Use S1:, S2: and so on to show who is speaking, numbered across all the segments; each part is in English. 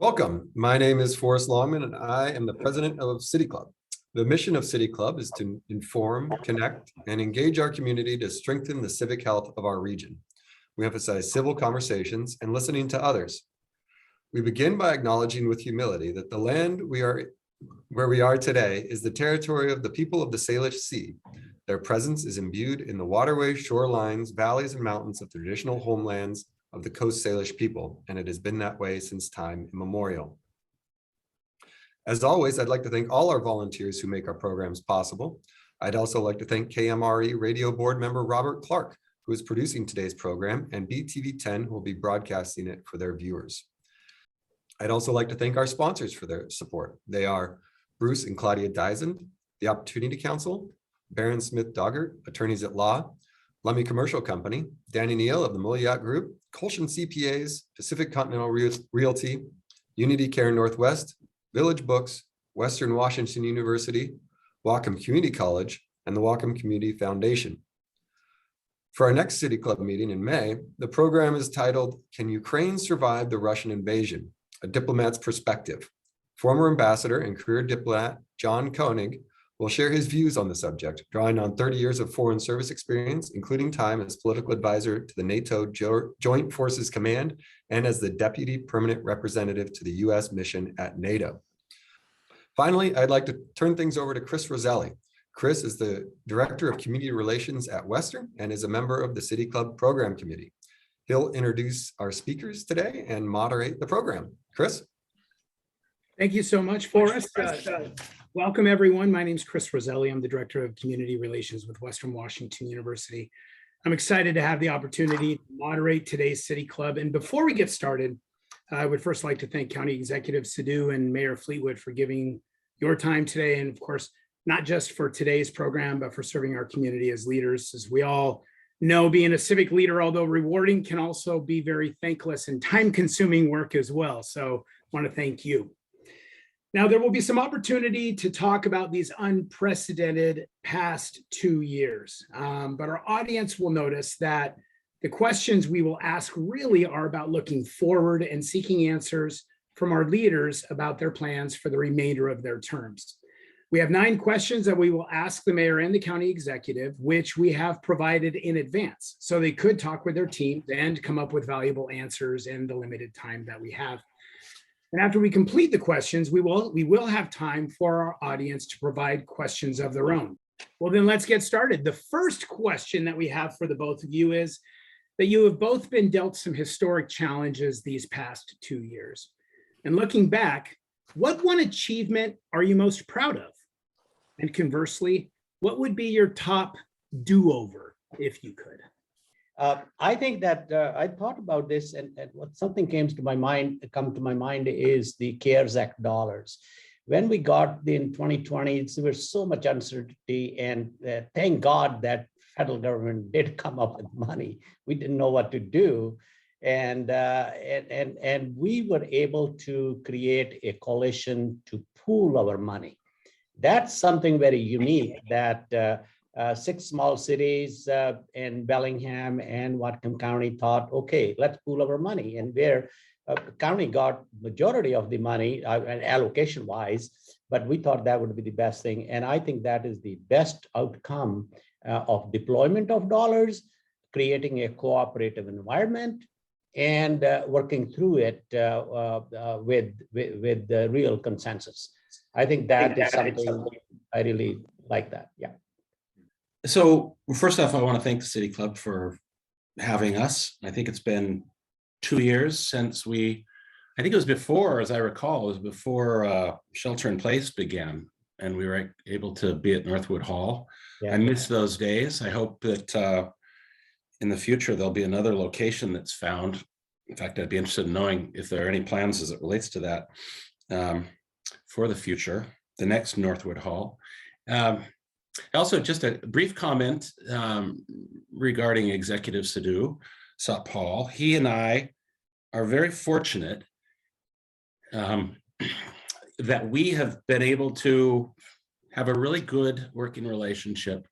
S1: Welcome. My name is Forrest Longman, and I am the president of City Club. The mission of City Club is to inform, connect, and engage our community to strengthen the civic health of our region. We emphasize civil conversations and listening to others. We begin by acknowledging with humility that the land where we are today is the territory of the people of the Salish Sea. Their presence is imbued in the waterways, shorelines, valleys, and mountains of the traditional homelands of the Coast Salish people, and it has been that way since time immemorial. As always, I'd like to thank all our volunteers who make our programs possible. I'd also like to thank KMRE radio board member Robert Clark, who is producing today's program, and BTV10, who will be broadcasting it for their viewers. I'd also like to thank our sponsors for their support. They are Bruce and Claudia Dyson, the Opportunity Council, Baron Smith Doggart, attorneys at law, Lummi Commercial Company, Danny Neal of the Moliat Group, Colshan CPAs, Pacific Continental Realty, Unity Care Northwest, Village Books, Western Washington University, Whatcom Community College, and the Whatcom Community Foundation. For our next City Club meeting in May, the program is titled, Can Ukraine Survive the Russian Invasion? A Diplomat's Perspective. Former ambassador and career diplomat John Koenig will share his views on the subject, drawing on 30 years of foreign service experience, including time as political advisor to the NATO Joint Forces Command and as the deputy permanent representative to the US mission at NATO. Finally, I'd like to turn things over to Chris Roselli. Chris is the Director of Community Relations at Western and is a member of the City Club Program Committee. He'll introduce our speakers today and moderate the program. Chris?
S2: Thank you so much, Forrest. Welcome, everyone. My name is Chris Roselli. I'm the Director of Community Relations with Western Washington University. I'm excited to have the opportunity to moderate today's City Club. And before we get started, I would first like to thank County Executive Sidhu and Mayor Fleetwood for giving your time today. And of course, not just for today's program, but for serving our community as leaders. As we all know, being a civic leader, although rewarding, can also be very thankless and time-consuming work as well. So I want to thank you. Now, there will be some opportunity to talk about these unprecedented past 2 years, but our audience will notice that the questions we will ask really are about looking forward and seeking answers from our leaders about their plans for the remainder of their terms. We have 9 questions that we will ask the mayor and the county executive, which we have provided in advance, so they could talk with their teams and come up with valuable answers in the limited time that we have. And after we complete the questions, we will have time for our audience to provide questions of their own. Well, then let's get started. The first question that we have for the both of you is that you have both been dealt some historic challenges these past 2 years. And looking back, what one achievement are you most proud of? And conversely, what would be your top do-over if you could?
S3: I think that I thought about this, and what something come to my mind is the CARES Act dollars. When we got in 2020, there was so much uncertainty, and thank God that federal government did come up with money. We didn't know what to do, and we were able to create a coalition to pool our money. That's something very unique that 6 small cities in Bellingham and Whatcom County thought, okay, let's pool our money. And where county got majority of the money allocation wise, but we thought that would be the best thing. And I think that is the best outcome of deployment of dollars, creating a cooperative environment, and working through it with the real consensus. I think that is something I really like that, yeah.
S4: So first off, I want to thank the City Club for having us. I think it's been 2 years since I think it was before, as I recall, it was before Shelter in Place began, and we were able to be at Northwood Hall. Yeah. I miss those days. I hope that in the future, there'll be another location that's found. In fact, I'd be interested in knowing if there are any plans as it relates to that for the future, the next Northwood Hall. Also, just a brief comment regarding Executive Sidhu, Satpal. He and I are very fortunate that we have been able to have a really good working relationship,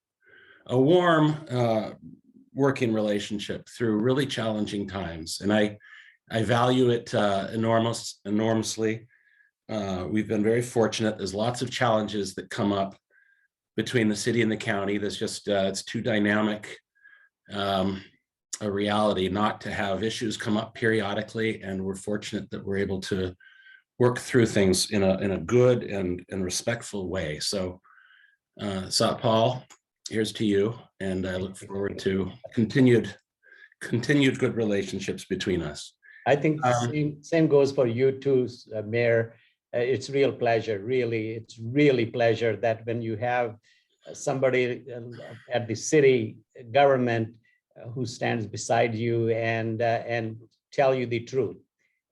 S4: a warm working relationship through really challenging times. And I I value it enormously. We've been very fortunate. There's lots of challenges that come up between the city and the county. There's just, it's too dynamic a reality not to have issues come up periodically. And we're fortunate that we're able to work through things in a good and respectful way. So Satpal, here's to you. And I look forward to continued good relationships between us.
S3: I think same goes for you too, Mayor. It's real pleasure, really. It's really pleasure that when you have somebody at the city government who stands beside you and tell you the truth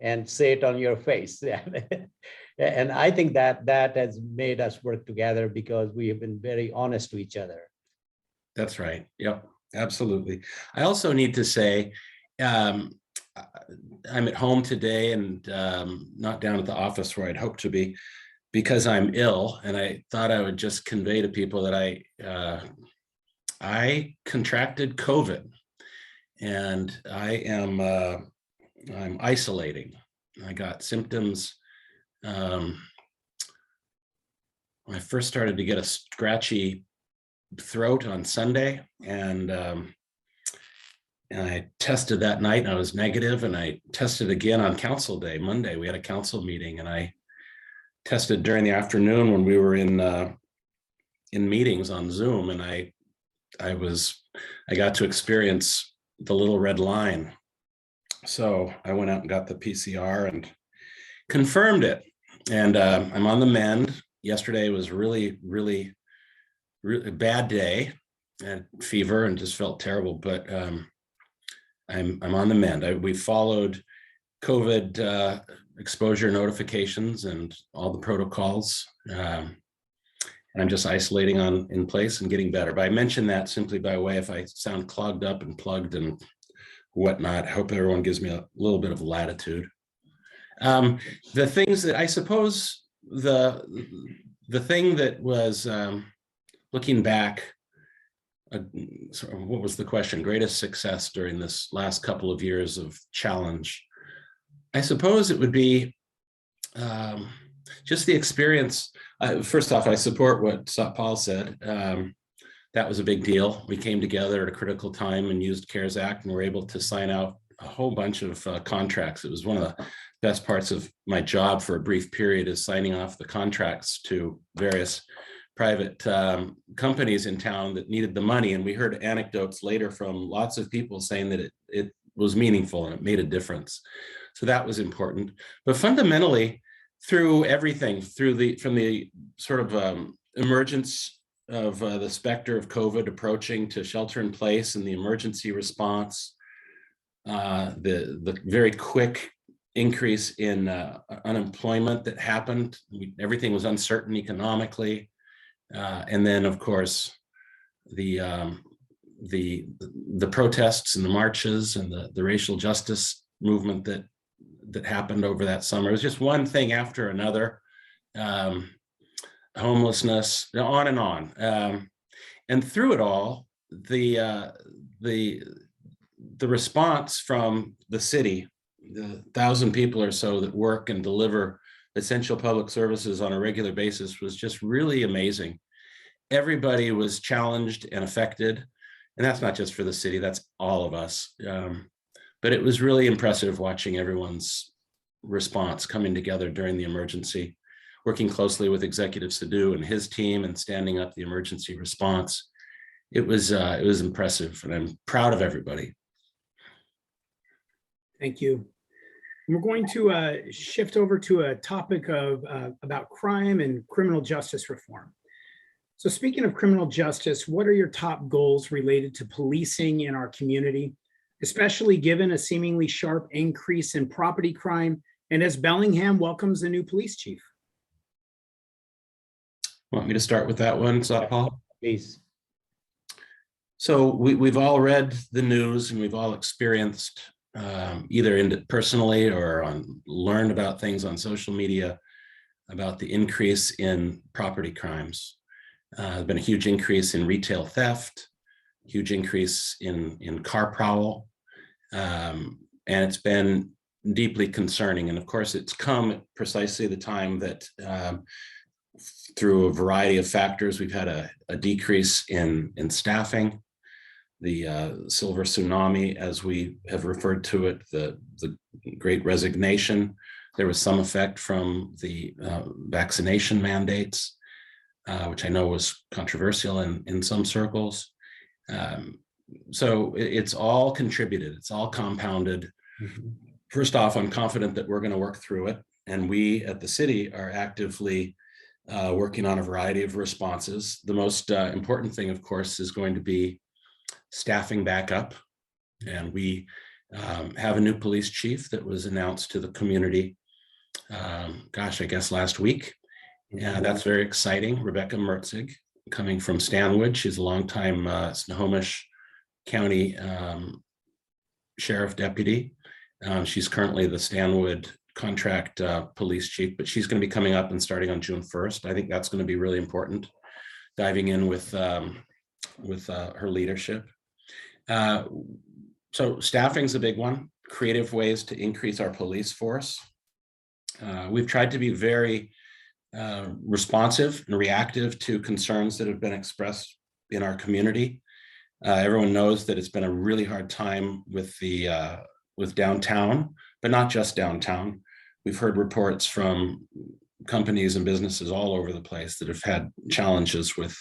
S3: and say it on your face. And I think that has made us work together because we have been very honest to each other.
S4: That's right. Yep, absolutely. I also need to say, I'm at home today and not down at the office where I'd hoped to be because I'm ill. And I thought I would just convey to people that I contracted COVID and I'm isolating. I got symptoms. When I first started to get a scratchy throat on Sunday, and I tested that night and I was negative, and I tested again on council day, Monday. We had a council meeting and I tested during the afternoon when we were in meetings on Zoom, and I got to experience the little red line. So I went out and got the PCR and confirmed it. And I'm on the mend. Yesterday was really a bad day. I had fever and just felt terrible, but I'm on the mend. We followed COVID exposure notifications and all the protocols. I'm just isolating in place and getting better. But I mention that simply by way, if I sound clogged up and plugged and whatnot, I hope everyone gives me a little bit of latitude. The things that I suppose the thing that was looking back, what was the question? Greatest success during this last couple of years of challenge. I suppose it would be just the experience. First off, I support what Satpal said. That was a big deal. We came together at a critical time and used CARES Act and were able to sign out a whole bunch of contracts. It was one of the best parts of my job for a brief period, is signing off the contracts to various private companies in town that needed the money. And we heard anecdotes later from lots of people saying that it was meaningful and it made a difference. So that was important. But fundamentally, through everything, from the sort of emergence of the specter of COVID approaching to shelter in place and the emergency response, the very quick increase in unemployment that happened. Everything was uncertain economically. And then, of course, the protests and the marches and the racial justice movement that happened over that summer. It was just one thing after another. Homelessness, on and on. And through it all, the response from the city, the 1,000 people or so that work and deliver essential public services on a regular basis, was just really amazing. Everybody was challenged and affected, and that's not just for the city, that's all of us. But it was really impressive watching everyone's response coming together during the emergency, working closely with Executive Sidhu and his team and standing up the emergency response. It was impressive, and I'm proud of everybody.
S2: Thank you. We're going to shift over to a topic about crime and criminal justice reform. So speaking of criminal justice, what are your top goals related to policing in our community, especially given a seemingly sharp increase in property crime and as Bellingham welcomes a new police chief?
S4: Want me to start with that one, Satpal?
S3: Please.
S4: So we've all read the news and we've all experienced either personally or learned about things on social media about the increase in property crimes. There's been a huge increase in retail theft, huge increase in car prowl, and it's been deeply concerning. And of course, it's come at precisely the time that through a variety of factors, we've had a decrease in staffing, the silver tsunami, as we have referred to it, the great resignation. There was some effect from the vaccination mandates, which I know was controversial in some circles. So it's all contributed, it's all compounded.
S3: Mhm.
S4: First off, I'm confident that we're going to work through it. And we at the city are actively working on a variety of responses. The most important thing, of course, is going to be staffing back up. And we have a new police chief that was announced to the community, I guess last week. Yeah, that's very exciting. Rebecca Mertzig, coming from Stanwood. She's a longtime Snohomish County Sheriff Deputy. She's currently the Stanwood contract police chief, but she's going to be coming up and starting on June 1st. I think that's going to be really important, diving in with her leadership. So staffing's a big one. Creative ways to increase our police force. We've tried to be very responsive and reactive to concerns that have been expressed in our community. Everyone knows that it's been a really hard time with downtown, but not just downtown. We've heard reports from companies and businesses all over the place that have had challenges with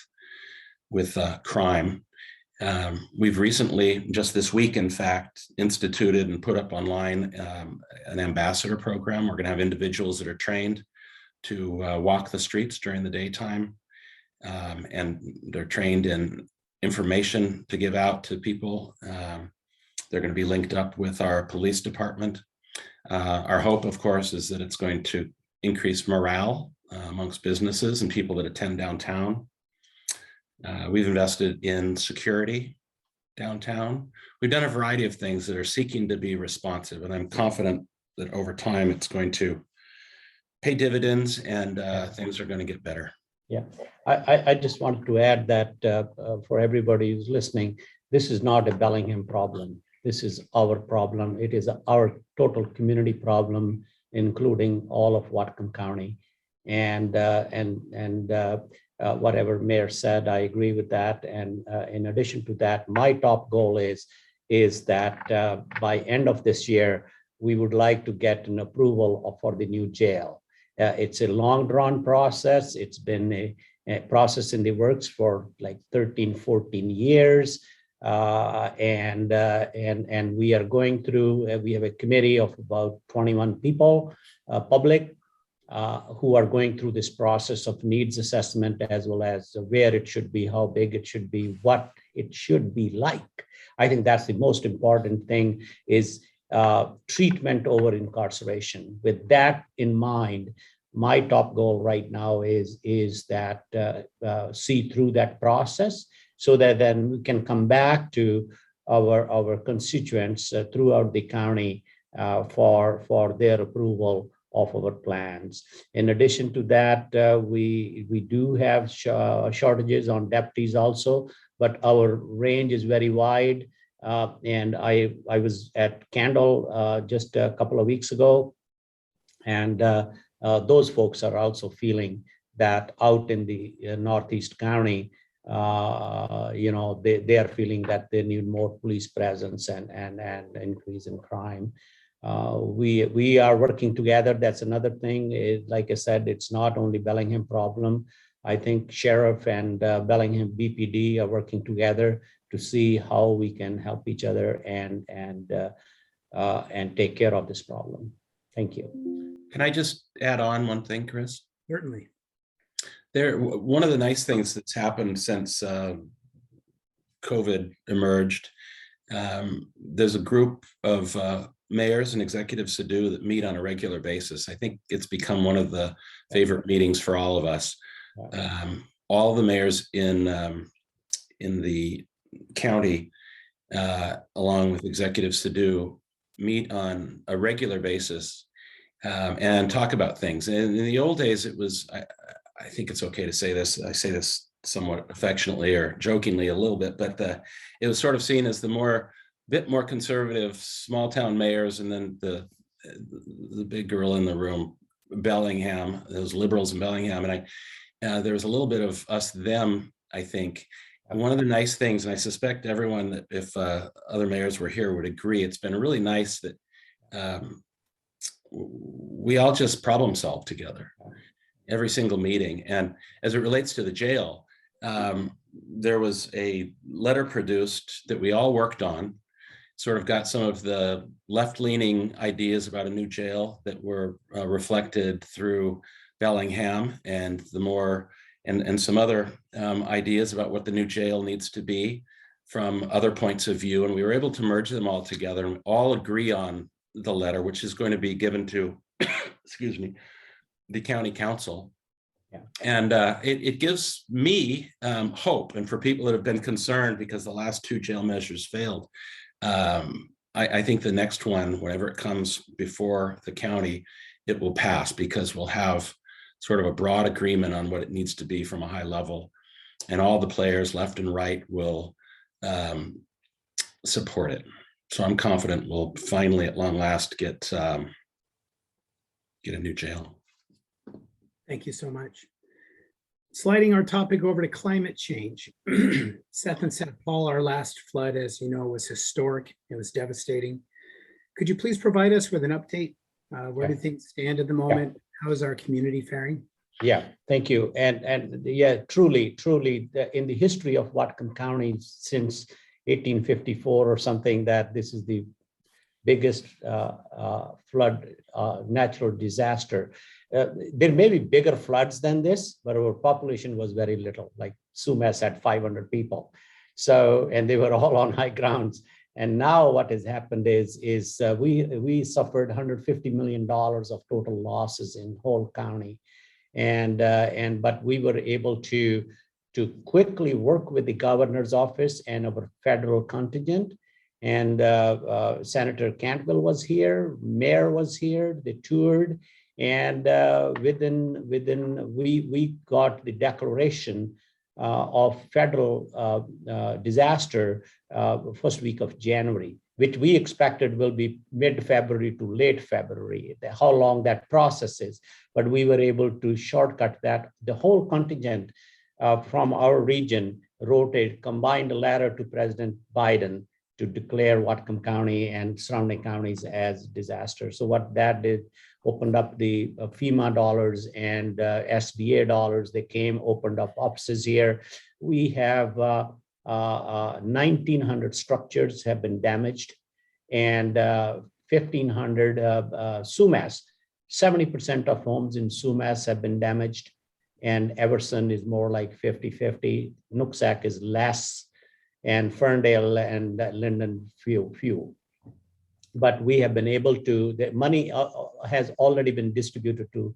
S4: crime. We've recently, just this week, in fact, instituted and put up online an ambassador program. We're going to have individuals that are trained to walk the streets during the daytime, and they're trained in information to give out to people. They're going to be linked up with our police department. Our hope, of course, is that it's going to increase morale amongst businesses and people that attend downtown. We've invested in security downtown. We've done a variety of things that are seeking to be responsive, and I'm confident that over time it's going to pay dividends and things are going to get better.
S3: Yeah, I just wanted to add that for everybody who's listening, this is not a Bellingham problem. This is our problem. It is our total community problem, including all of Whatcom County. And whatever Mayor said, I agree with that. And in addition to that, my top goal is that by end of this year, we would like to get an approval for the new jail. It's a long drawn process. It's been a process in the works for like 13, 14 years. And we are going through, we have a committee of about 21 people, public, who are going through this process of needs assessment, as well as where it should be, how big it should be, what it should be like. I think that's the most important thing, is treatment over incarceration. With that in mind, my top goal right now is that see through that process, so that then we can come back to our constituents throughout the county for their approval of our plans. In addition to that, we do have shortages on deputies also, but our range is very wide. And I was at Candle just a couple of weeks ago, and those folks are also feeling that out in the Northeast County, they are feeling that they need more police presence and increase in crime. We are working together. That's another thing. Like I said, it's not only Bellingham problem. I think Sheriff and Bellingham BPD are working together to see how we can help each other and take care of this problem. Thank you.
S4: Can I just add on one thing, Chris?
S2: Certainly.
S4: One of the nice things that's happened since COVID emerged, there's a group of mayors and executives Sidhu that meet on a regular basis. I think it's become one of the favorite meetings for all of us. All the mayors in the county, along with Executive Sidhu, meet on a regular basis and talk about things. And in the old days, it was, I think it's okay to say this, I say this somewhat affectionately or jokingly a little bit, but it was sort of seen as the bit more conservative small town mayors, and then the the big girl in the room, Bellingham, those liberals in Bellingham, and there was a little bit of us, them, I think. And one of the nice things, and I suspect everyone that if other mayors were here would agree, it's been really nice that we all just problem solve together every single meeting. And as it relates to the jail, there was a letter produced that we all worked on, sort of got some of the left-leaning ideas about a new jail that were reflected through Bellingham, and the more and some other ideas about what the new jail needs to be from other points of view. And we were able to merge them all together and all agree on the letter, which is going to be given to, excuse me, the county council.
S3: Yeah.
S4: And it gives me hope, and for people that have been concerned because the last two jail measures failed, I think the next one, whenever it comes before the county, it will pass, because we'll have sort of a broad agreement on what it needs to be from a high level, and all the players left and right will support it. So I'm confident we'll finally, at long last, get a new jail.
S2: Thank you so much. Sliding our topic over to climate change. Seth and Satpal, our last flood, as you know, was historic. It was devastating. Could you please provide us with an update? Where do things stand at the moment? How is our community faring?
S3: Yeah, thank you. And yeah, truly, in the history of Whatcom County since 1854 or something, that this is the biggest flood, natural disaster. There may be bigger floods than this, but our population was very little. Like Sumas had 500 people. So, and they were all on high grounds. And now what has happened is we suffered $150 million of total losses in whole county. But we were able to quickly work with the governor's office and our federal contingent. And Senator Cantwell was here, mayor was here, they toured. And we got the declaration of federal disaster first week of January, which we expected will be mid-February to late February, how long that process is. But we were able to shortcut that. The whole contingent from our region wrote a combined letter to President Biden to declare Whatcom County and surrounding counties as disaster. So what that did, opened up the FEMA dollars and SBA dollars. They came, opened up offices here. We have 1,900 structures have been damaged, and 1,500 Sumas. 70% of homes in Sumas have been damaged, and Everson is more like 50-50. Nooksack is less, and Ferndale and Linden few. But we have been able to, the money has already been distributed to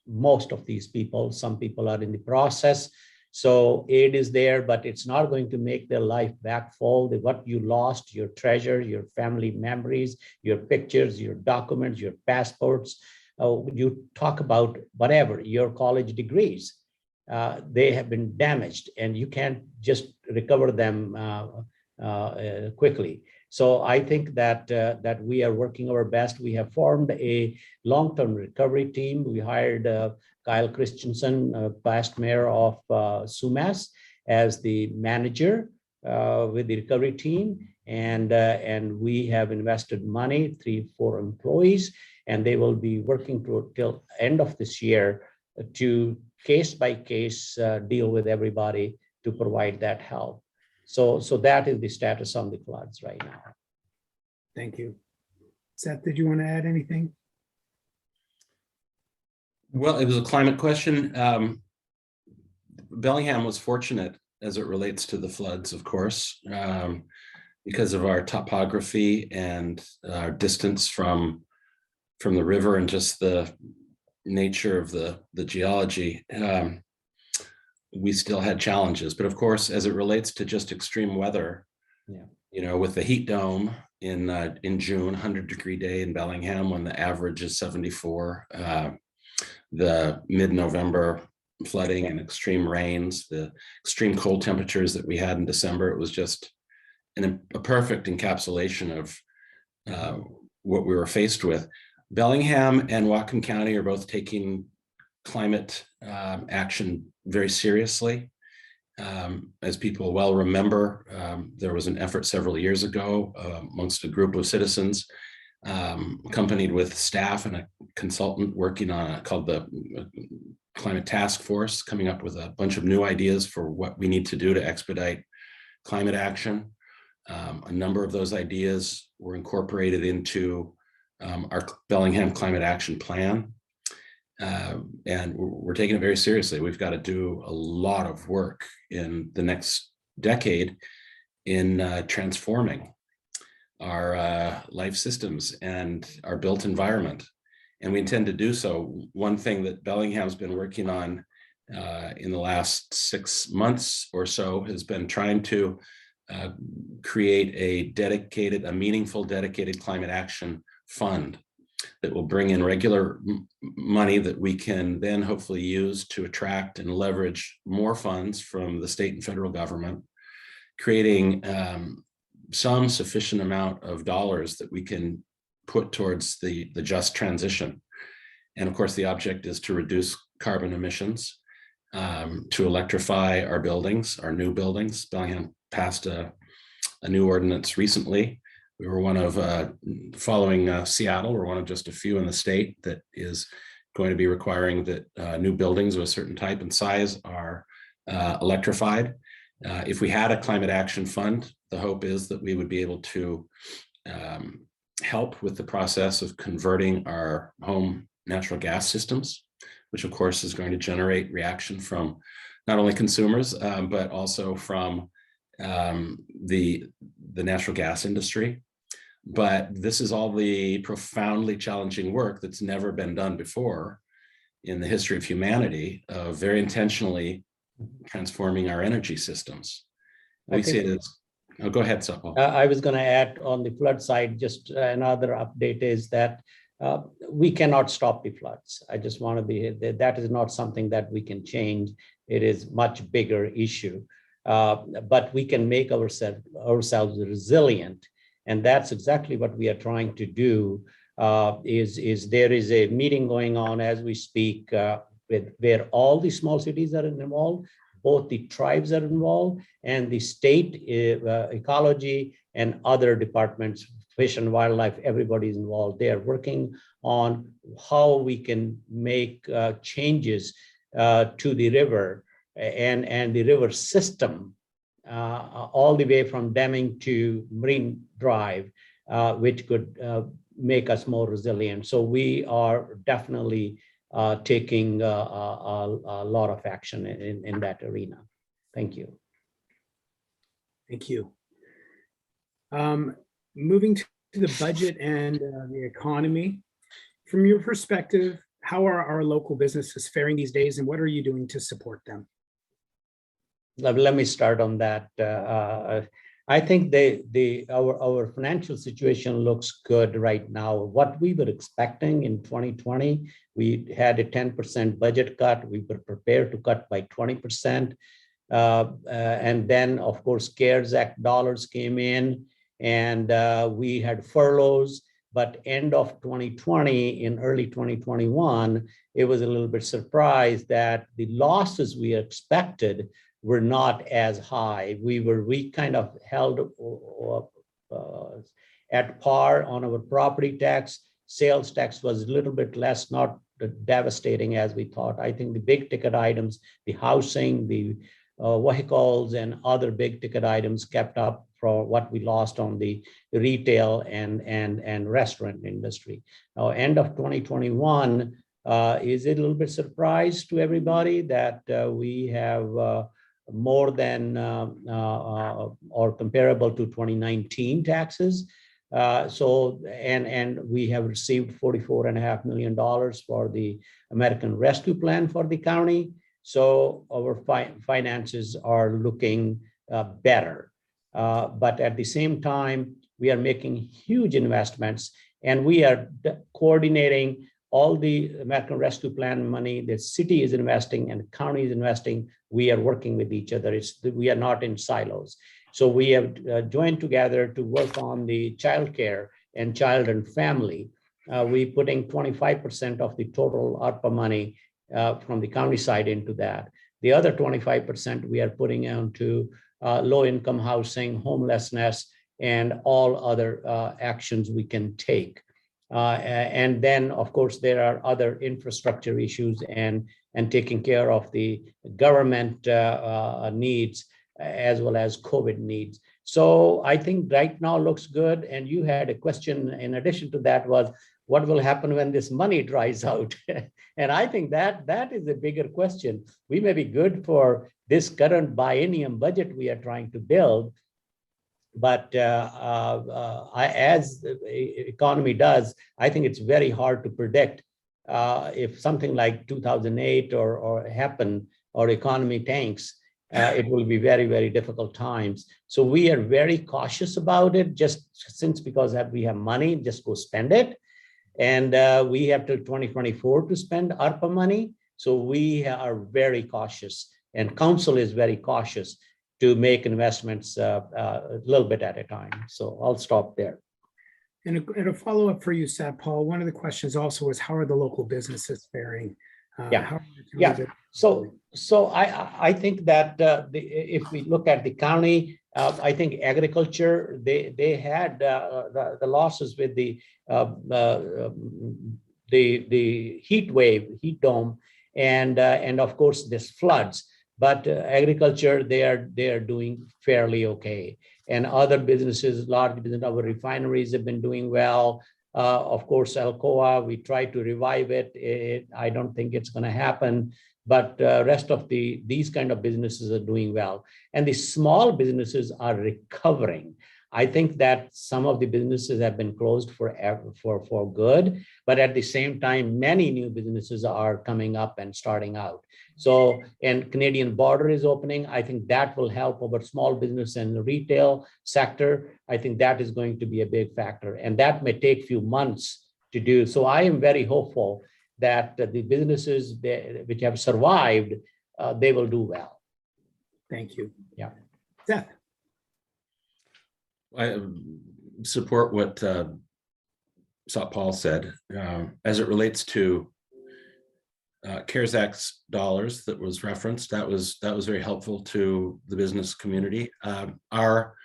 S3: most of these people. Some people are in the process. So aid is there, but it's not going to make their life back full. What you lost, your treasure, your family memories, your pictures, your documents, your passports, you talk about whatever, your college degrees, they have been damaged and you can't just recover them quickly. So I think that we are working our best. We have formed a long-term recovery team. We hired Kyle Christensen, past mayor of Sumas, as the manager with the recovery team. And we have invested money, 3-4 employees, and they will be working till end of this year to case by case deal with everybody to provide that help. So that is the status on the floods right now.
S2: Thank you. Seth, did you want to add anything?
S4: Well, it was a climate question. Bellingham was fortunate as it relates to the floods, of course, because of our topography and our distance from the river and just the nature of the geology. We still had challenges, but of course, as it relates to just extreme weather, you know, with the heat dome in June, 100-degree day in Bellingham when the average is 74, the mid-November flooding and extreme rains, the extreme cold temperatures that we had in December, it was just a perfect encapsulation of what we were faced with. Bellingham and Whatcom County are both taking climate action very seriously. As people well remember, there was an effort several years ago amongst a group of citizens, accompanied with staff and a consultant working on called the Climate Task Force, coming up with a bunch of new ideas for what we need to do to expedite climate action. A number of those ideas were incorporated into our Bellingham Climate Action Plan. And we're taking it very seriously. We've got to do a lot of work in the next decade in transforming our life systems and our built environment. And we intend to do so. One thing that Bellingham's been working on in the last 6 months or so has been trying to create a meaningful dedicated climate action fund that will bring in regular money that we can then hopefully use to attract and leverage more funds from the state and federal government, creating some sufficient amount of dollars that we can put towards the just transition. And of course, the object is to reduce carbon emissions, to electrify our buildings, our new buildings. Bellingham passed a new ordinance recently. We were one of, following Seattle, we're one of just a few in the state that is going to be requiring that new buildings of a certain type and size are electrified. If we had a climate action fund, the hope is that we would be able to help with the process of converting our home natural gas systems, which of course is going to generate reaction from not only consumers, but also from the natural gas industry. But this is all the profoundly challenging work that's never been done before in the history of humanity, of very intentionally transforming our energy systems. We see it as, oh, go ahead, Satpal.
S3: I was going to add on the flood side, just another update is that we cannot stop the floods. I just want to be, that is not something that we can change. It is much bigger issue, but we can make ourselves resilient. And that's exactly what we are trying to do. Is there is a meeting going on as we speak where all the small cities are involved, both the tribes are involved, and the state ecology and other departments, fish and wildlife, everybody is involved. They are working on how we can make changes to the river and the river system, all the way from Deming to Marine Drive, which could make us more resilient. So we are definitely taking a lot of action in that arena. Thank you.
S2: Thank you. Moving to the budget and the economy, from your perspective, how are our local businesses faring these days, and what are you doing to support them?
S3: Let me start on that. I think our financial situation looks good right now. What we were expecting in 2020, we had a 10% budget cut. We were prepared to cut by 20%. And then, of course, CARES Act dollars came in, and we had furloughs. But end of 2020, in early 2021, it was a little bit surprised that the losses we expected were not as high. We kind of held at par on our property tax. Sales tax was a little bit less, not devastating as we thought. I think the big ticket items, the housing, the vehicles, and other big ticket items kept up for what we lost on the retail and restaurant industry. Now, end of 2021 is a little bit surprise to everybody that we have more than or comparable to 2019 taxes. And we have received $44.5 million for the American Rescue Plan for the county. So our finances are looking better. But at the same time, we are making huge investments, and we are coordinating all the American Rescue Plan money. The city is investing and the county is investing. We are working with each other. We are not in silos. So we have joined together to work on the childcare and child and family. We putting 25% of the total ARPA money from the county side into that. The other 25% we are putting into low-income housing, homelessness, and all other actions we can take. And then, of course, there are other infrastructure issues and taking care of the government needs as well as COVID needs. So I think right now looks good. And you had a question in addition to that was, what will happen when this money dries out? And I think that is a bigger question. We may be good for this current biennium budget we are trying to build, but as the economy does, I think it's very hard to predict if something like 2008 or happen or economy tanks. It will be very, very difficult times. So we are very cautious about it, just because we have money, just go spend it. And we have till 2024 to spend ARPA money. So we are very cautious, and council is very cautious to make investments a little bit at a time. So I'll stop there.
S2: And a follow-up for you, Satpal. One of the questions also was, how are the local businesses faring?
S3: So I think that if we look at the county, I think agriculture, they had the losses with the heat wave, heat dome, and of course this floods. But agriculture, they are doing fairly okay. And other businesses, large business, our refineries have been doing well. Of course, Alcoa, we try to revive it. I don't think it's going to happen. But rest of these kind of businesses are doing well. And the small businesses are recovering. I think that some of the businesses have been closed forever for good, but at the same time, many new businesses are coming up and starting out. So, and Canadian border is opening. I think that will help our small business and retail sector. I think that is going to be a big factor, and that may take a few months to do. So I am very hopeful that the businesses which have survived, they will do well.
S2: Thank you.
S3: Yeah.
S2: Seth.
S4: I support what Satpal said as it relates to CARES Act dollars that was referenced. That was very helpful to the business community. Our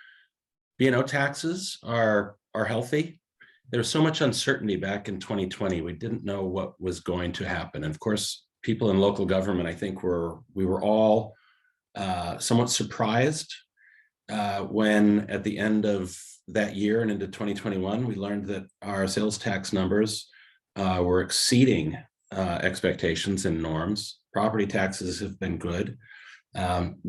S4: B&O taxes are healthy. There was so much uncertainty back in 2020. We didn't know what was going to happen. And of course, people in local government, I think we were all somewhat surprised when at the end of that year and into 2021, we learned that our sales tax numbers were exceeding expectations and norms. Property taxes have been good.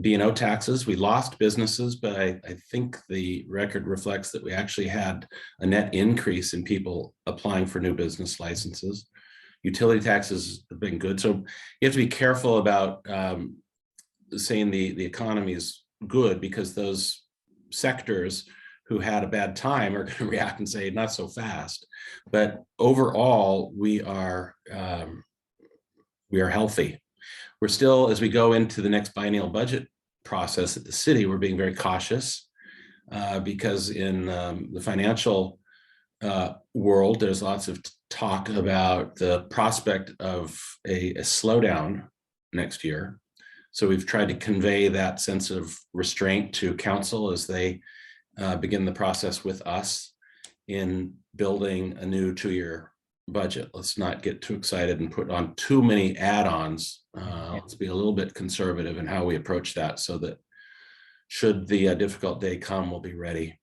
S4: B&O taxes, we lost businesses, but I think the record reflects that we actually had a net increase in people applying for new business licenses. Utility taxes have been good. So you have to be careful about saying the economy is good, because those sectors who had a bad time are going to react and say not so fast. But overall, we are healthy. We're still, as we go into the next biennial budget process at the city, we're being very cautious because in the financial world, there's lots of talk about the prospect of a slowdown next year. So we've tried to convey that sense of restraint to council as they begin the process with us in building a new 2-year budget. Let's not get too excited and put on too many add-ons. Let's be a little bit conservative in how we approach that, so that should the difficult day come, we'll be ready.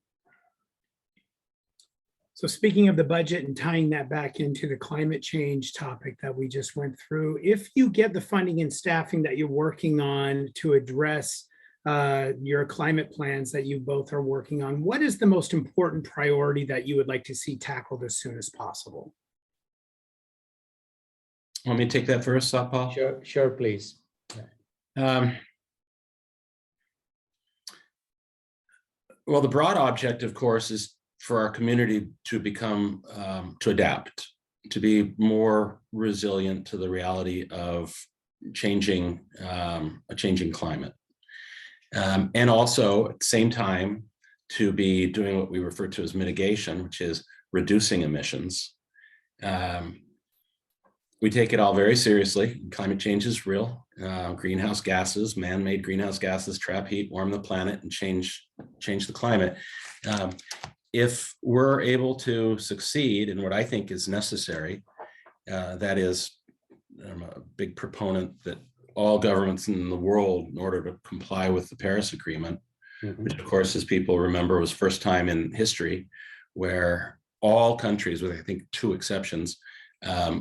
S2: So speaking of the budget and tying that back into the climate change topic that we just went through, if you get the funding and staffing that you're working on to address your climate plans that you both are working on, what is the most important priority that you would like to see tackled as soon as possible?
S4: Want me to take that first, Satpal?
S3: Sure, please.
S4: Well, the broad object, of course, is for our community to become, to adapt, to be more resilient to the reality of a changing climate. And also at the same time to be doing what we refer to as mitigation, which is reducing emissions. We take it all very seriously. Climate change is real. Greenhouse gases, man-made greenhouse gases trap heat, warm the planet, and change the climate. If we're able to succeed in what I think is necessary, that is, I'm a big proponent that all governments in the world, in order to comply with the Paris Agreement, which of course, as people remember, was first time in history where all countries, with I think 2 exceptions,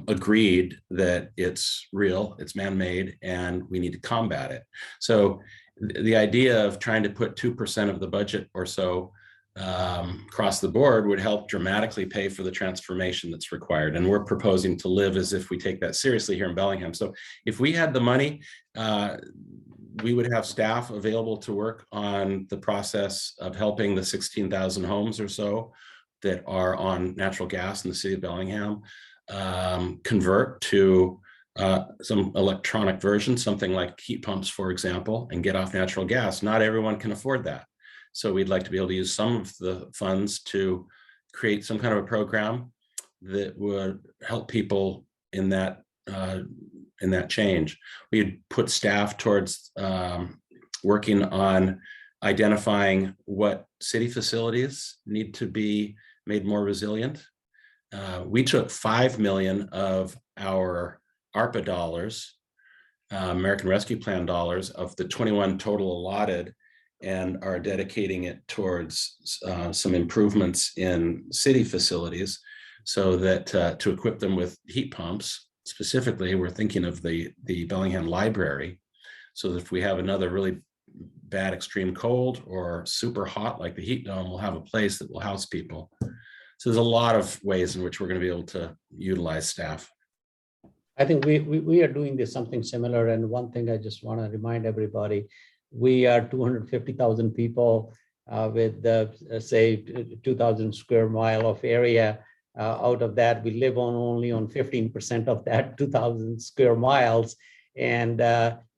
S4: agreed that it's real, it's man-made, and we need to combat it. So the idea of trying to put 2% of the budget or so across the board would help dramatically pay for the transformation that's required. And we're proposing to live as if we take that seriously here in Bellingham. So if we had the money, we would have staff available to work on the process of helping the 16,000 homes or so that are on natural gas in the city of Bellingham convert to some electronic version, something like heat pumps, for example, and get off natural gas. Not everyone can afford that. So we'd like to be able to use some of the funds to create some kind of a program that would help people in that change. We'd put staff towards working on identifying what city facilities need to be made more resilient. We took 5 million of our ARPA dollars, American Rescue Plan dollars, of the 21 total allotted, and are dedicating it towards some improvements in city facilities so that to equip them with heat pumps. Specifically, we're thinking of the Bellingham Library, so that if we have another really bad extreme cold or super hot like the heat dome, we'll have a place that will house people. So there's a lot of ways in which we're going to be able to utilize staff.
S3: I think we are doing this something similar. And one thing I just want to remind everybody, we are 250,000 people with say 2,000 square mile of area. Out of that, we live only on 15% of that 2,000 square miles. And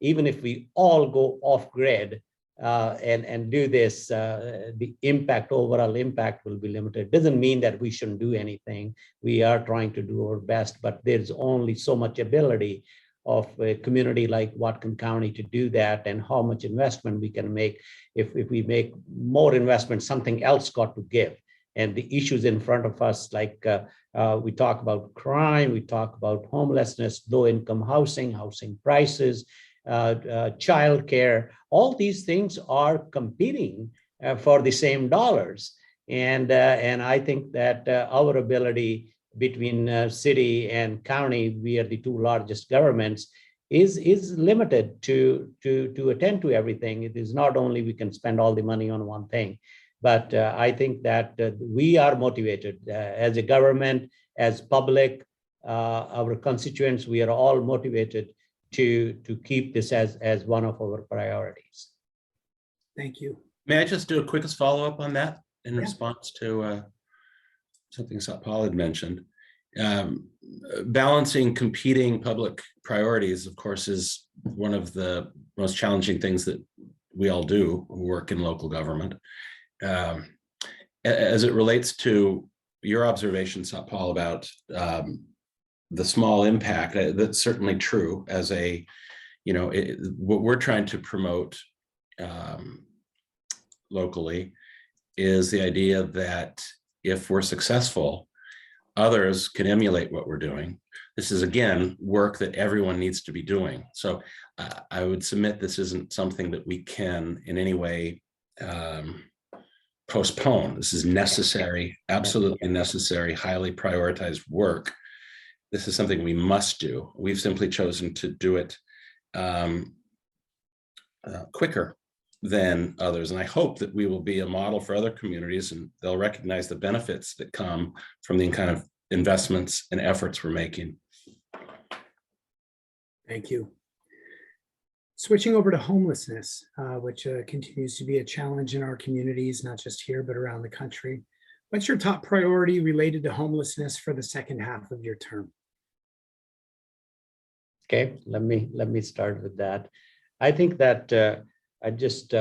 S3: even if we all go off grid and do this, the overall impact will be limited. It doesn't mean that we shouldn't do anything. We are trying to do our best, but there's only so much ability of a community like Whatcom County to do that, and how much investment we can make. If we make more investment, something else got to give. And the issues in front of us, like we talk about crime, we talk about homelessness, low-income housing prices, childcare, all these things are competing for the same dollars. And I think that our ability between city and county, we are the 2 largest governments, is limited to attend to everything. It is not only we can spend all the money on one thing, but I think that we are motivated as a government, as public, our constituents, we are all motivated to keep this as one of our priorities.
S2: Thank you.
S4: May I just do a quickest follow-up on that in response to something Satpal had mentioned? Balancing competing public priorities, of course, is one of the most challenging things that we all do who work in local government. As it relates to your observation, Satpal, about the small impact, that's certainly true. As what we're trying to promote locally is the idea that if we're successful, others can emulate what we're doing. This is, again, work that everyone needs to be doing. So I would submit this isn't something that we can in any way postpone. This is necessary, absolutely necessary, highly prioritized work. This is something we must do. We've simply chosen to do it quicker than others. And I hope that we will be a model for other communities, and they'll recognize the benefits that come from the kind of investments and efforts we're making.
S2: Thank you. Switching over to homelessness, which continues to be a challenge in our communities, not just here, but around the country. What's your top priority related to homelessness for the second half of your term?
S3: Okay, let me start with that. I think that I just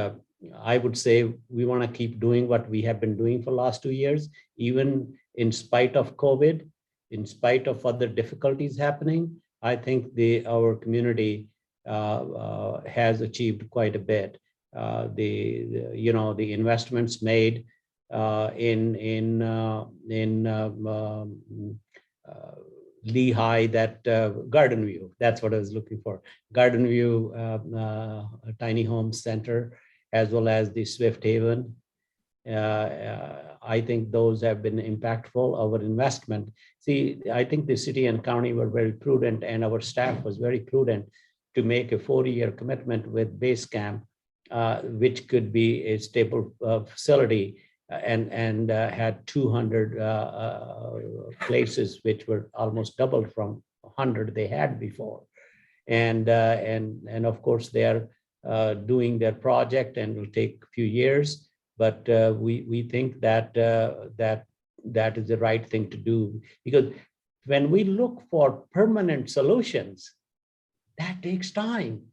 S3: I would say we want to keep doing what we have been doing for the last 2 years, even in spite of COVID, in spite of other difficulties happening. I think our community has achieved quite a bit. The investments made in Lehigh, that Garden View, that's what I was looking for. Garden View Tiny Home Center, as well as the Swift Haven. I think those have been impactful. Our investment. See, I think the city and county were very prudent, and our staff was very prudent to make a 40-year commitment with base camp, which could be a stable facility, and had 200 places, which were almost doubled from 100 they had before. And of course, they are doing their project, and will take a few years. But we think that that is the right thing to do, because when we look for permanent solutions, that takes time.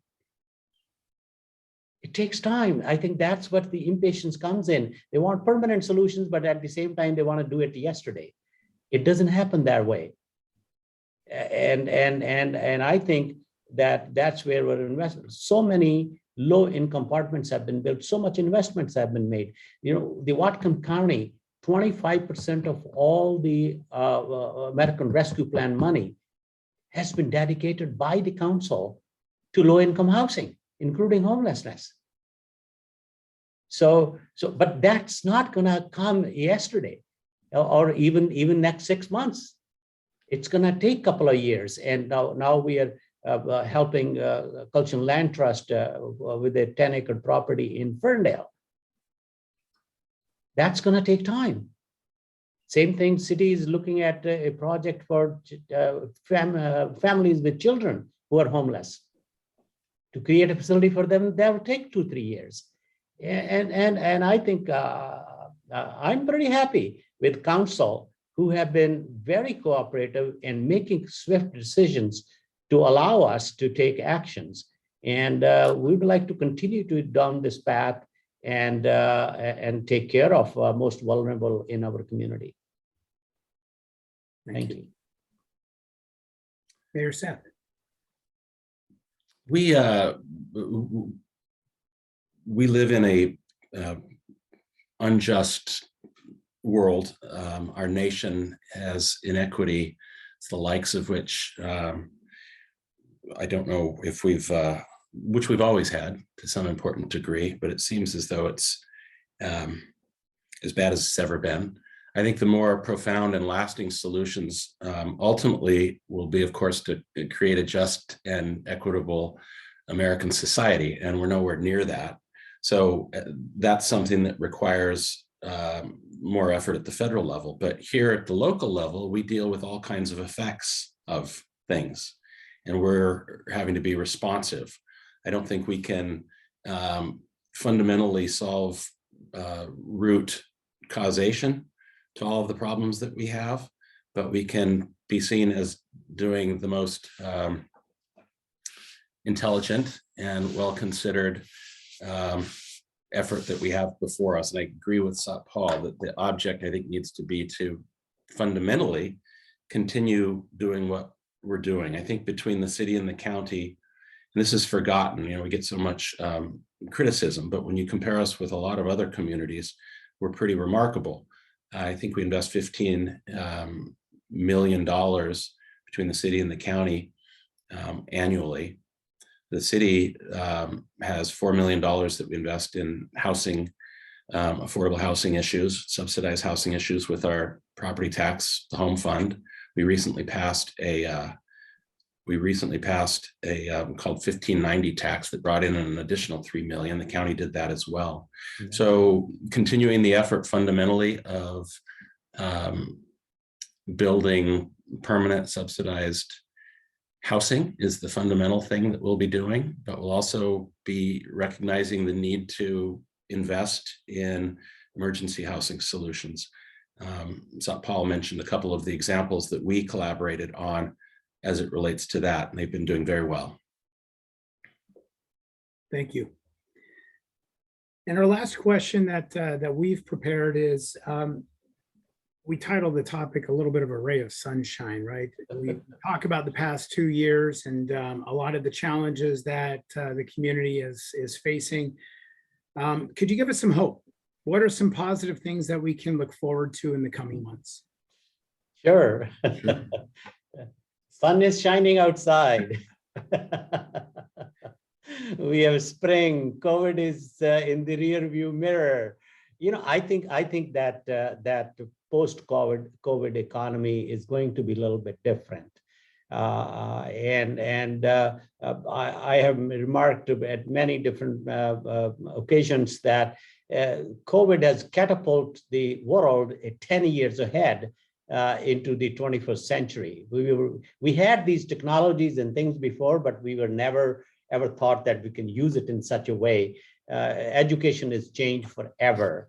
S3: It takes time. I think that's what the impatience comes in. They want permanent solutions, but at the same time, they want to do it yesterday. It doesn't happen that way. And I think that's where we're investing. So many low-income apartments have been built. So much investments have been made. You know, the Whatcom County, 25% of all the American Rescue Plan money has been dedicated by the council to low-income housing, including homelessness. But that's not going to come yesterday, or even next 6 months. It's going to take a couple of years. And now we are helping Cultural Land Trust with a 10-acre property in Ferndale. That's going to take time. Same thing, city is looking at a project for families with children who are homeless. To create a facility for them, that will take 2-3 years. And I think I'm pretty happy with council, who have been very cooperative in making swift decisions to allow us to take actions. And we would like to continue to down this path and take care of most vulnerable in our community. Thank you.
S2: Mayor Seth.
S4: We live in a unjust world. Our nation has inequity, the likes of which I don't know if which we've always had to some important degree, but it seems as though it's as bad as it's ever been. I think the more profound and lasting solutions ultimately will be, of course, to create a just and equitable American society, and we're nowhere near that. So that's something that requires more effort at the federal level. But here at the local level, we deal with all kinds of effects of things, and we're having to be responsive. I don't think we can fundamentally solve root causation to all of the problems that we have, but we can be seen as doing the most intelligent and well-considered effort that we have before us. And I agree with Satpal that the object, I think, needs to be to fundamentally continue doing what we're doing. I think between the city and the county, and this is forgotten, you know, we get so much criticism, but when you compare us with a lot of other communities, we're pretty remarkable. I think we invest $15 million between the city and the county annually. The city has $4 million that we invest in housing, affordable housing issues, subsidized housing issues with our property tax, the home fund. We recently passed a called 1590 tax that brought in an additional $3 million. The county did that as well. Mm-hmm. So continuing the effort fundamentally of building permanent subsidized housing is the fundamental thing that we'll be doing, but we'll also be recognizing the need to invest in emergency housing solutions. Satpal mentioned a couple of the examples that we collaborated on as it relates to that, and they've been doing very well.
S2: Thank you. And our last question that we've prepared is, we titled the topic a little bit of a ray of sunshine, right? We talk about the past 2 years and a lot of the challenges that the community is facing. Could you give us some hope? What are some positive things that we can look forward to in the coming months?
S3: Sure. Sun is shining outside. We have spring. COVID is in the rear view mirror. I think that that post-COVID economy is going to be a little bit different. I have remarked at many different occasions that COVID has catapulted the world 10 years ahead into the 21st century. We had these technologies and things before, but we were never ever thought that we can use it in such a way. Education has changed forever.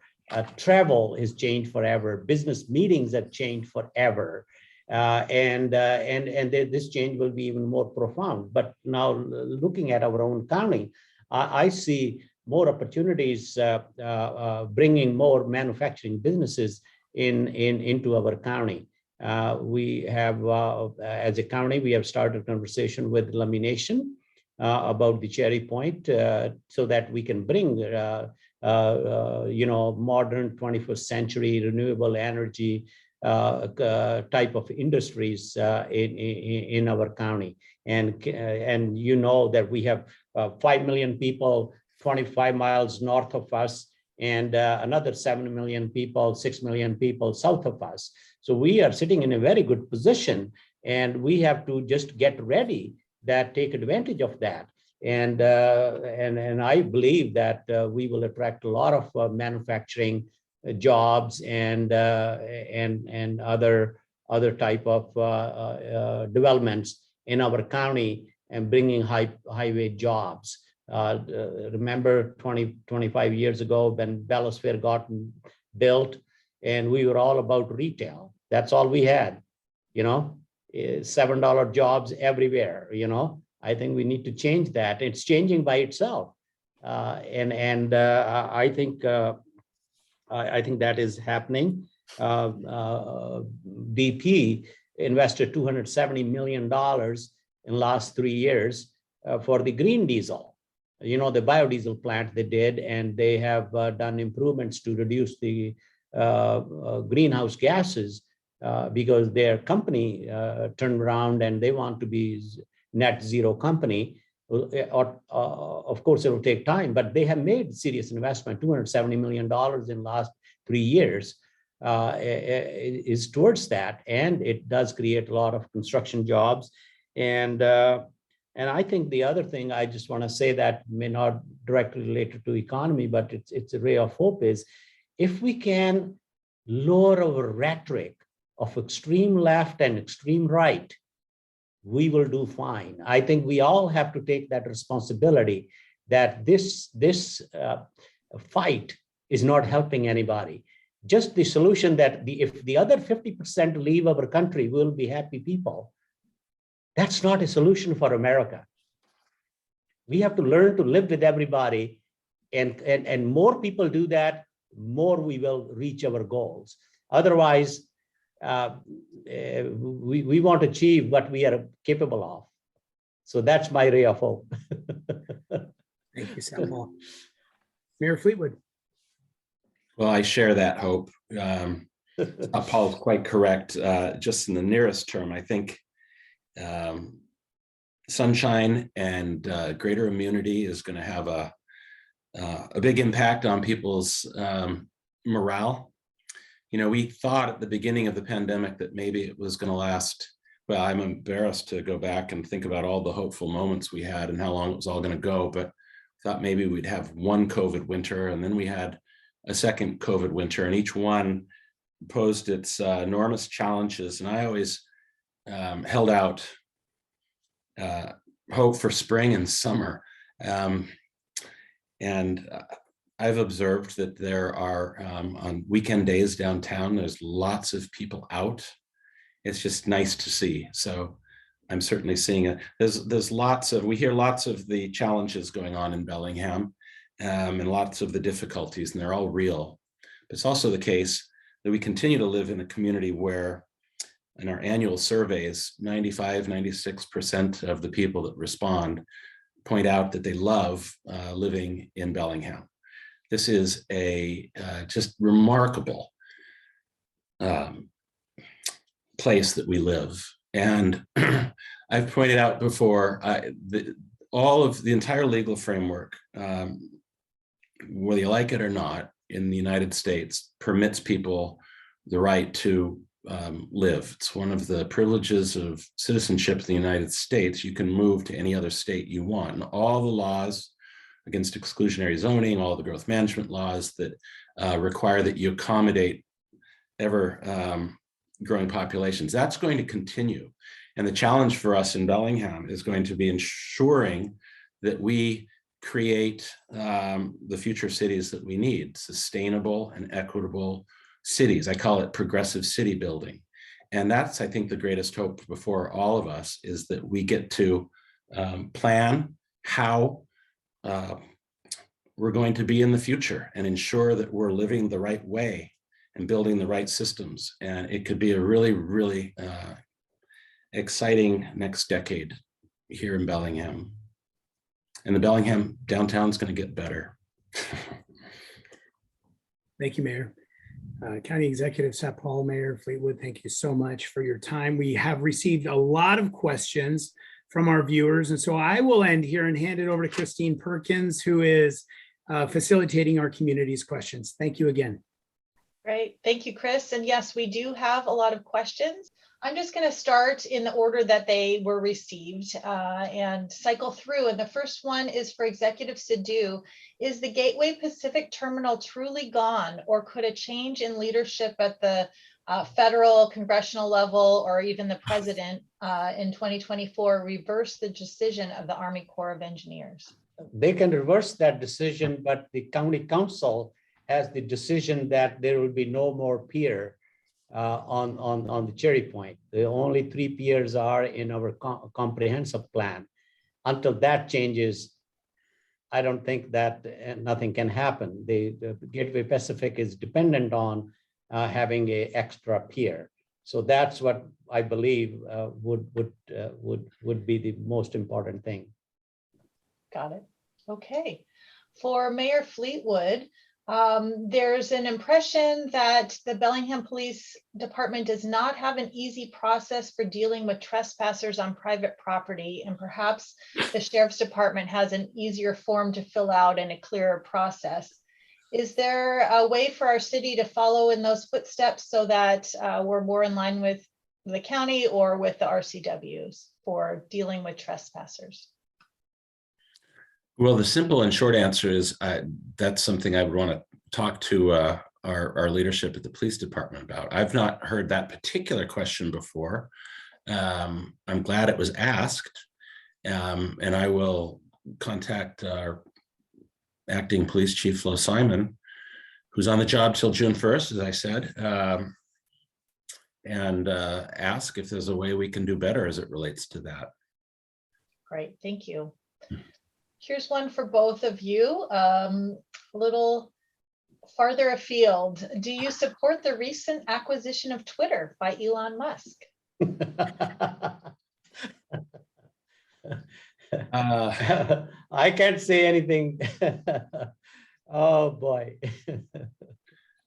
S3: Travel has changed forever. Business meetings have changed forever. This change will be even more profound. But now looking at our own county, I see more opportunities bringing more manufacturing businesses into our county. We have, as a county, we have started a conversation with Lamination about the Cherry Point so that we can bring modern 21st century renewable energy type of industries in our county. And that we have 5 million people 25 miles north of us, and another 7 million people, 6 million people south of us. So we are sitting in a very good position, and we have to just get ready that take advantage of that. And I believe that we will attract a lot of manufacturing jobs and other type of development in our county, and bringing highway jobs. Remember 25 years ago when Bellosphere got built, and we were all about retail. That's all we had, $7 jobs everywhere. I think we need to change that. It's changing by itself, I think that is happening. BP invested $270 million in last 3 years for the green diesel. The biodiesel plant they did, and they have done improvements to reduce the greenhouse gases because their company turned around and they want to be net zero company. Of course, it will take time, but they have made serious investment. $270 million in last 3 years is towards that, and it does create a lot of construction jobs. And I think the other thing I just want to say that may not directly related to economy, but it's a ray of hope, is if we can lower our rhetoric of extreme left and extreme right, we will do fine. I think we all have to take that responsibility that this fight is not helping anybody. Just the solution that if the other 50% leave our country, we'll be happy people. That's not a solution for America. We have to learn to live with everybody, and more people do that, more we will reach our goals. Otherwise, we won't achieve what we are capable of. So that's my ray of hope.
S2: Thank you, Satpal. Mayor Fleetwood.
S4: Well, I share that hope. Paul's quite correct. Just in the nearest term, I think sunshine and greater immunity is going to have a big impact on people's morale. We thought at the beginning of the pandemic that maybe it was going to last. Well, I'm embarrassed to go back and think about all the hopeful moments we had and how long it was all going to go, but thought maybe we'd have one COVID winter, and then we had a second COVID winter, and each one posed its enormous challenges. And I always held out hope for spring and summer. And I've observed that there are on weekend days downtown, there's lots of people out. It's just nice to see. So I'm certainly seeing it. There's lots of, we hear lots of the challenges going on in Bellingham. and lots of the difficulties, and they're all real. But it's also the case that we continue to live in a community where in our annual surveys, 95, 96% of the people that respond point out that they love living in Bellingham. This is a just remarkable place that we live. And I've pointed out before, all of the entire legal framework, whether you like it or not, in the United States permits people the right to live. It's one of the privileges of citizenship in the United States. You can move to any other state you want. And all the laws against exclusionary zoning, all the growth management laws that require that you accommodate ever growing populations, that's going to continue. And the challenge for us in Bellingham is going to be ensuring that we create the future cities that we need, sustainable and equitable cities. I call it progressive city building. And that's, I think, the greatest hope before all of us, is that we get to plan how we're going to be in the future and ensure that we're living the right way and building the right systems. And it could be a really, really exciting next decade here in Bellingham. And the Bellingham downtown is going to get better.
S2: Thank you, Mayor. County Executive Satpal, Mayor Fleetwood, thank you so much for your time. We have received a lot of questions from our viewers. And so I will end here and hand it over to Christine Perkins, who is facilitating our community's questions. Thank you again.
S5: Great. Thank you, Chris. And yes, we do have a lot of questions. I'm just going to start in the order that they were received and cycle through. And the first one is for Executive Sidhu. Is the Gateway Pacific Terminal truly gone, or could a change in leadership at the federal, congressional level, or even the president in 2024 reverse the decision of the Army Corps of Engineers?
S3: They can reverse that decision, but the county council has the decision that there will be no more pier on the Cherry Point. The only 3 piers are in our comprehensive plan. Until that changes, I don't think that nothing can happen. The Gateway Pacific is dependent on having an extra pier. So that's what I believe would be the most important thing.
S5: Got it. Okay. For Mayor Fleetwood, there's an impression that the Bellingham Police Department does not have an easy process for dealing with trespassers on private property, and perhaps the Sheriff's Department has an easier form to fill out and a clearer process. Is there a way for our city to follow in those footsteps so that we're more in line with the county or with the RCWs for dealing with trespassers?
S4: Well, the simple and short answer is that's something I would want to talk to our leadership at the police department about. I've not heard that particular question before. I'm glad it was asked, and I will contact our acting police chief, Flo Simon, who's on the job till June 1st, as I said, and ask if there's a way we can do better as it relates to that.
S5: Great, thank you. Here's one for both of you, a little farther afield. Do you support the recent acquisition of Twitter by Elon Musk?
S3: I can't say anything. Oh boy.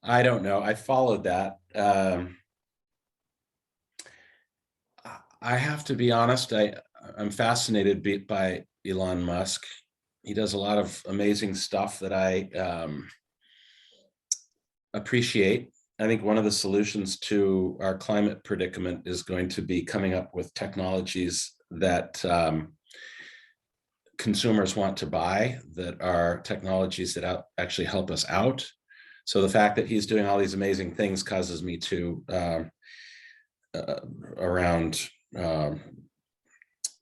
S4: I don't know. I followed that. I have to be honest. I'm fascinated by Elon Musk. He does a lot of amazing stuff that I appreciate. I think one of the solutions to our climate predicament is going to be coming up with technologies that consumers want to buy, that are technologies that actually help us out. So the fact that he's doing all these amazing things causes me to around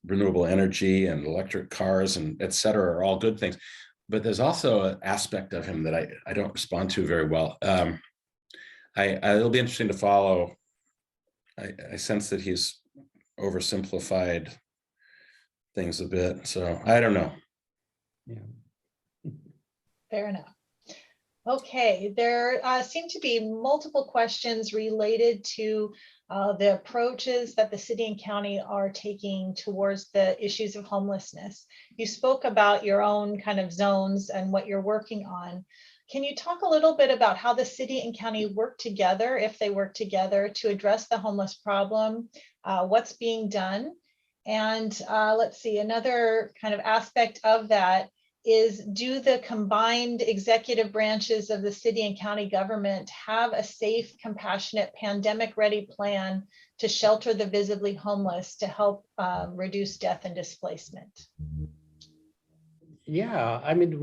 S4: renewable energy and electric cars and et cetera are all good things. But there's also an aspect of him that I don't respond to very well. It'll be interesting to follow. I sense that he's oversimplified things a bit. So I don't know.
S3: Yeah.
S5: Fair enough. Okay, there seem to be multiple questions related to the approaches that the city and county are taking towards the issues of homelessness. You spoke about your own kind of zones and what you're working on. Can you talk a little bit about how the city and county work together, if they work together, to address the homeless problem, what's being done? And let's see, another kind of aspect of that is, do the combined executive branches of the city and county government have a safe, compassionate, pandemic-ready plan to shelter the visibly homeless to help reduce death and displacement?
S3: Yeah, I mean,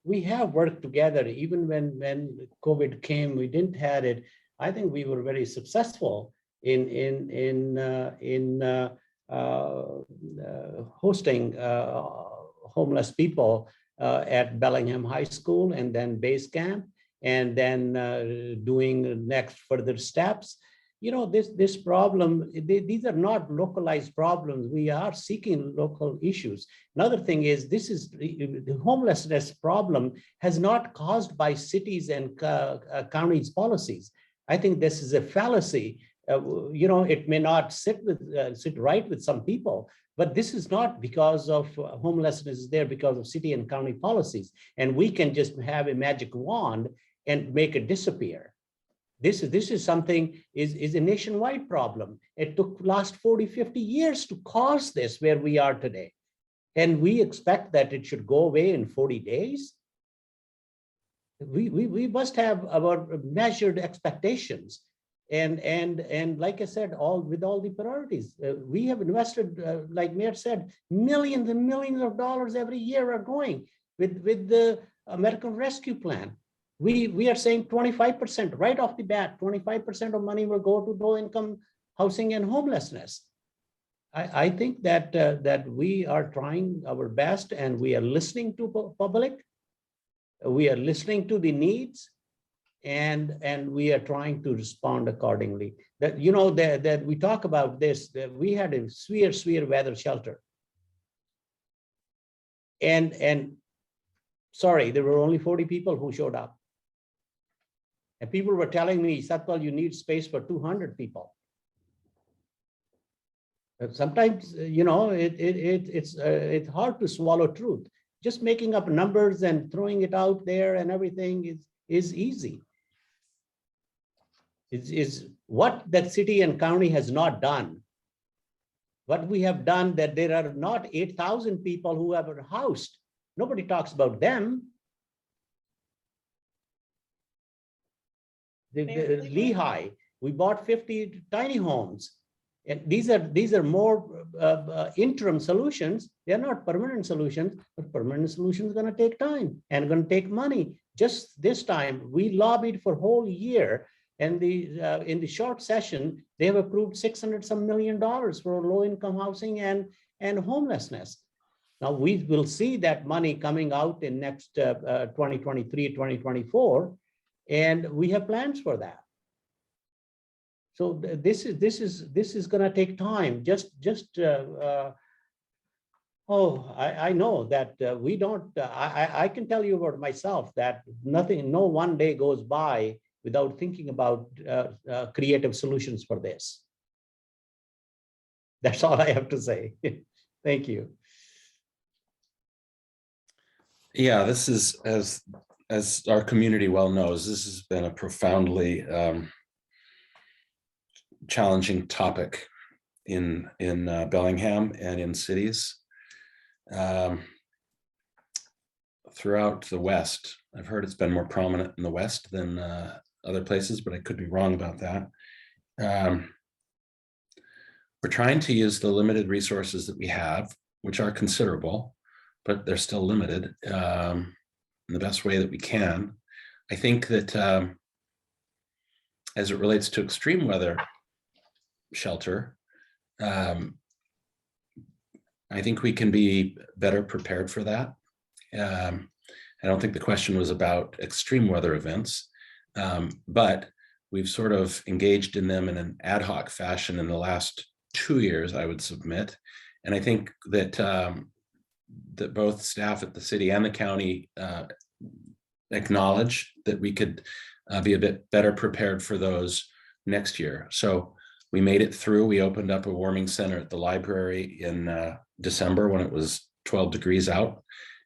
S3: we have worked together. Even when COVID came, we didn't had it. I think we were very successful in hosting homeless people at Bellingham High School, and then base camp, and then doing next further steps. You know, this problem, these are not localized problems. We are seeking local issues. Another thing is, the homelessness problem has not caused by cities and counties' policies. I think this is a fallacy. You know, it may not sit right with some people, but this is not because of homelessness is there because of city and county policies. And we can just have a magic wand and make it disappear. This is something, is a nationwide problem. It took last 40, 50 years to cause this where we are today. And we expect that it should go away in 40 days. We must have our measured expectations. And like I said, with all the priorities, we have invested, like Mayor said, millions and millions of dollars every year are going with the American Rescue Plan. We are saying 25% right off the bat, 25% of money will go to low-income housing and homelessness. I think that we are trying our best, and we are listening to public. We are listening to the needs. And we are trying to respond accordingly. That, you know, that we talk about this, that we had a severe weather shelter. And sorry, there were only 40 people who showed up. And people were telling me, Satpal, you need space for 200 people. Sometimes, you know, it's hard to swallow truth. Just making up numbers and throwing it out there and everything is easy. Is what that city and county has not done. What we have done, that there are not 8,000 people who have a house. Nobody talks about them. The Lehigh, we bought 50 tiny homes. And these are more interim solutions. They're not permanent solutions, but permanent solutions are going to take time and going to take money. Just this time, we lobbied for a whole year. And in the short session, they have approved $600 million for low-income housing and homelessness. Now we will see that money coming out in next 2023, 2024, and we have plans for that. So this is going to take time. I know that we don't. I can tell you about myself that no one day goes by without thinking about creative solutions for this. That's all I have to say. Thank you.
S4: Yeah, this is, as our community well knows, this has been a profoundly challenging topic in Bellingham and in cities throughout the West. I've heard it's been more prominent in the West than other places, but I could be wrong about that. We're trying to use the limited resources that we have, which are considerable, but they're still limited, in the best way that we can. I think that as it relates to extreme weather shelter, I think we can be better prepared for that. I don't think the question was about extreme weather events, but we've sort of engaged in them in an ad hoc fashion in the last 2 years, I would submit. And I think that that both staff at the city and the county acknowledge that we could be a bit better prepared for those next year. So we made it through. We opened up a warming center at the library in December when it was 12 degrees out.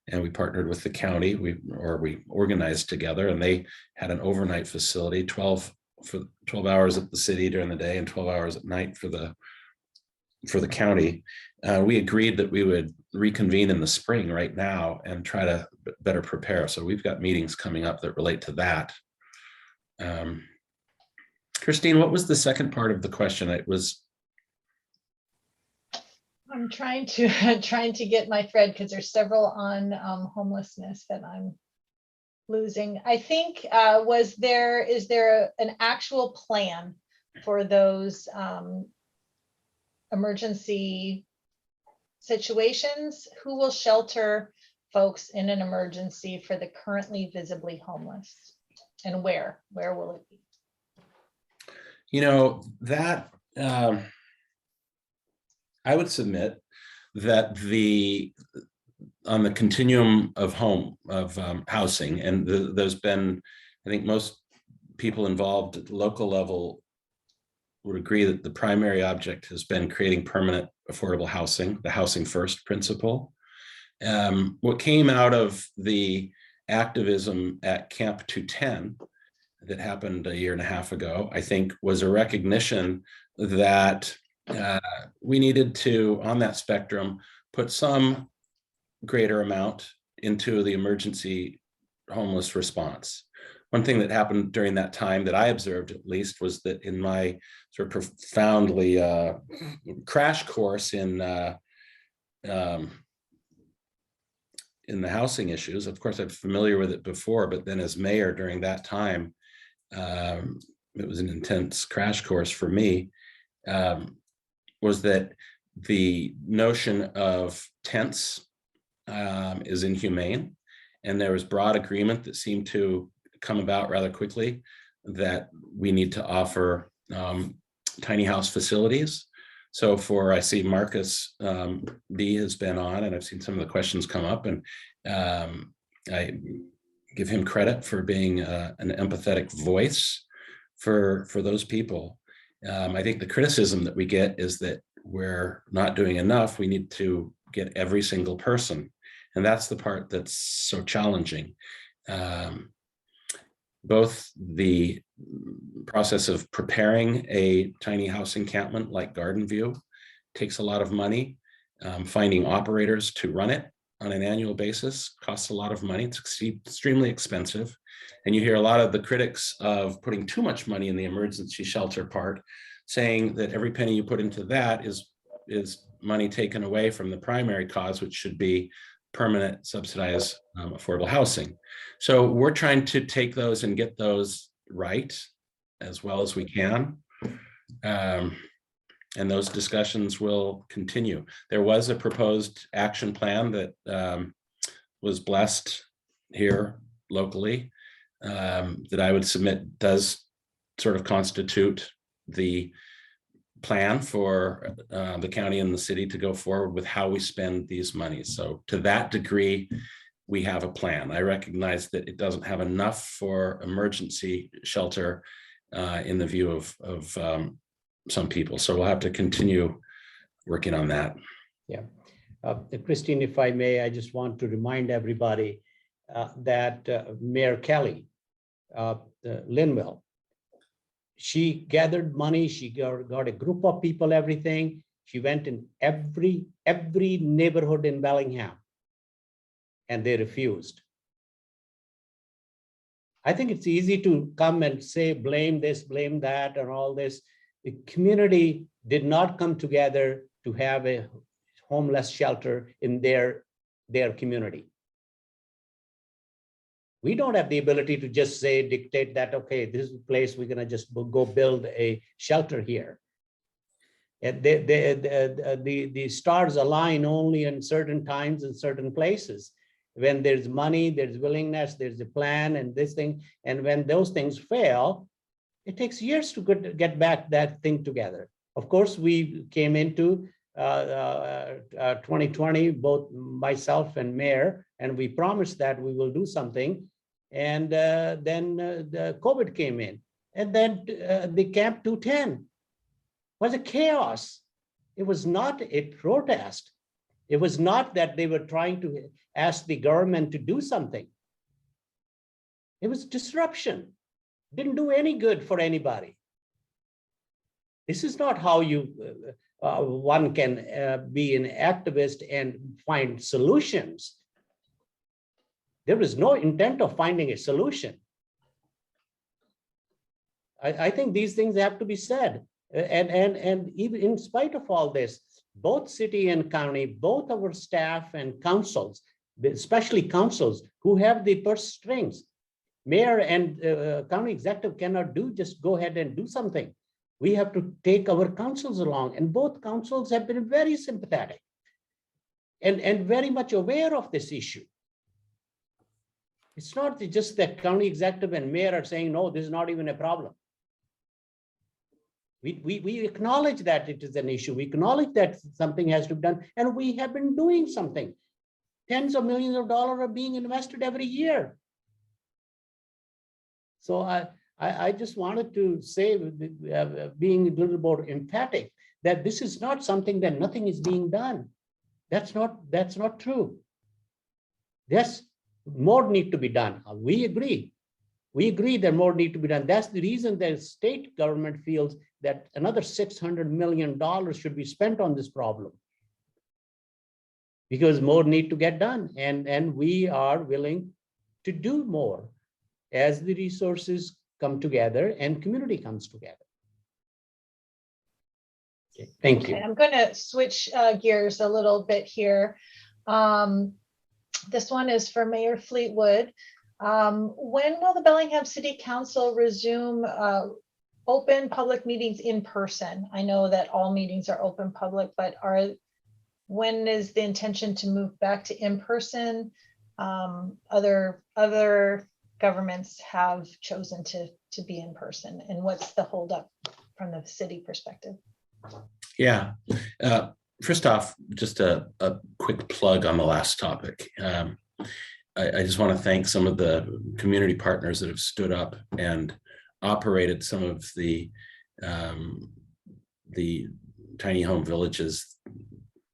S4: And we partnered with the county, we organized together, and they had an overnight facility, 12 hours at the city during the day and 12 hours at night for the county. We agreed that we would reconvene in the spring right now and try to better prepare. So we've got meetings coming up that relate to that. Christine, what was the second part of the question? It was.
S5: I'm trying to get my thread because there's several on homelessness that I'm losing. I think is there an actual plan for those emergency situations? Who will shelter folks in an emergency for the currently visibly homeless, and where will it be?
S4: You know, that I would submit that on the continuum of housing, and there's been, I think most people involved at the local level would agree that the primary object has been creating permanent affordable housing, the housing first principle. What came out of the activism at Camp 210 that happened a year and a half ago, I think, was a recognition that we needed to, on that spectrum, put some greater amount into the emergency homeless response. One thing that happened during that time that I observed, at least, was that in my sort of profoundly crash course in the housing issues. Of course, I'm familiar with it before, but then as mayor during that time, it was an intense crash course for me. Was that the notion of tents is inhumane, and there was broad agreement that seemed to come about rather quickly that we need to offer tiny house facilities. So I see Marcus B has been on, and I've seen some of the questions come up, and I give him credit for being an empathetic voice for those people. I think the criticism that we get is that we're not doing enough. We need to get every single person. And that's the part that's so challenging. Both the process of preparing a tiny house encampment like Garden View takes a lot of money. Finding operators to run it on an annual basis costs a lot of money. It's extremely expensive. And you hear a lot of the critics of putting too much money in the emergency shelter part, saying that every penny you put into that is money taken away from the primary cause, which should be permanent subsidized affordable housing. So we're trying to take those and get those right as well as we can. And those discussions will continue. There was a proposed action plan that was blessed here locally that I would submit does sort of constitute the plan for the county and the city to go forward with how we spend these monies. So to that degree, we have a plan. I recognize that it doesn't have enough for emergency shelter in the view of some people. So we'll have to continue working on that.
S3: Yeah. Christine, if I may, I just want to remind everybody that Mayor Kelly, Linville, she gathered money, she got a group of people, everything. She went in every neighborhood in Bellingham, and they refused. I think it's easy to come and say, blame this, blame that, and all this. The community did not come together to have a homeless shelter in their community. We don't have the ability to just say, dictate that, okay, this is the place we're gonna just go build a shelter here. And the stars align only in certain times and certain places. When there's money, there's willingness, there's a plan and this thing. And when those things fail, it takes years to get back that thing together. Of course, we came into 2020, both myself and Mayor, and we promised that we will do something. And then the COVID came in. And then the Camp 210 was a chaos. It was not a protest. It was not that they were trying to ask the government to do something. It was disruption. Didn't do any good for anybody. This is not how one can be an activist and find solutions. There was no intent of finding a solution. I think these things have to be said. And even in spite of all this, both city and county, both our staff and councils, especially councils who have the purse strings, mayor and county executive cannot just go ahead and do something. We have to take our councils along, and both councils have been very sympathetic and very much aware of this issue. It's not just that county executive and mayor are saying, no, this is not even a problem. We acknowledge that it is an issue. We acknowledge that something has to be done, and we have been doing something. Tens of millions of dollars are being invested every year. So I just wanted to say, being a little more emphatic, that this is not something that nothing is being done. That's not true. Yes, more need to be done. We agree. We agree that more need to be done. That's the reason the state government feels that another $600 million should be spent on this problem, because more need to get done. And we are willing to do more as the resources come together and community comes together. Okay, thank you.
S5: Okay, I'm going to switch gears a little bit here. This one is for Mayor Fleetwood. When will the Bellingham City Council resume open public meetings in person? I know that all meetings are open public, but when is the intention to move back to in person? Other governments have chosen to be in person, and what's the holdup from the city perspective?
S4: Yeah. First off, just a quick plug on the last topic. I just want to thank some of the community partners that have stood up and operated some of the tiny home villages.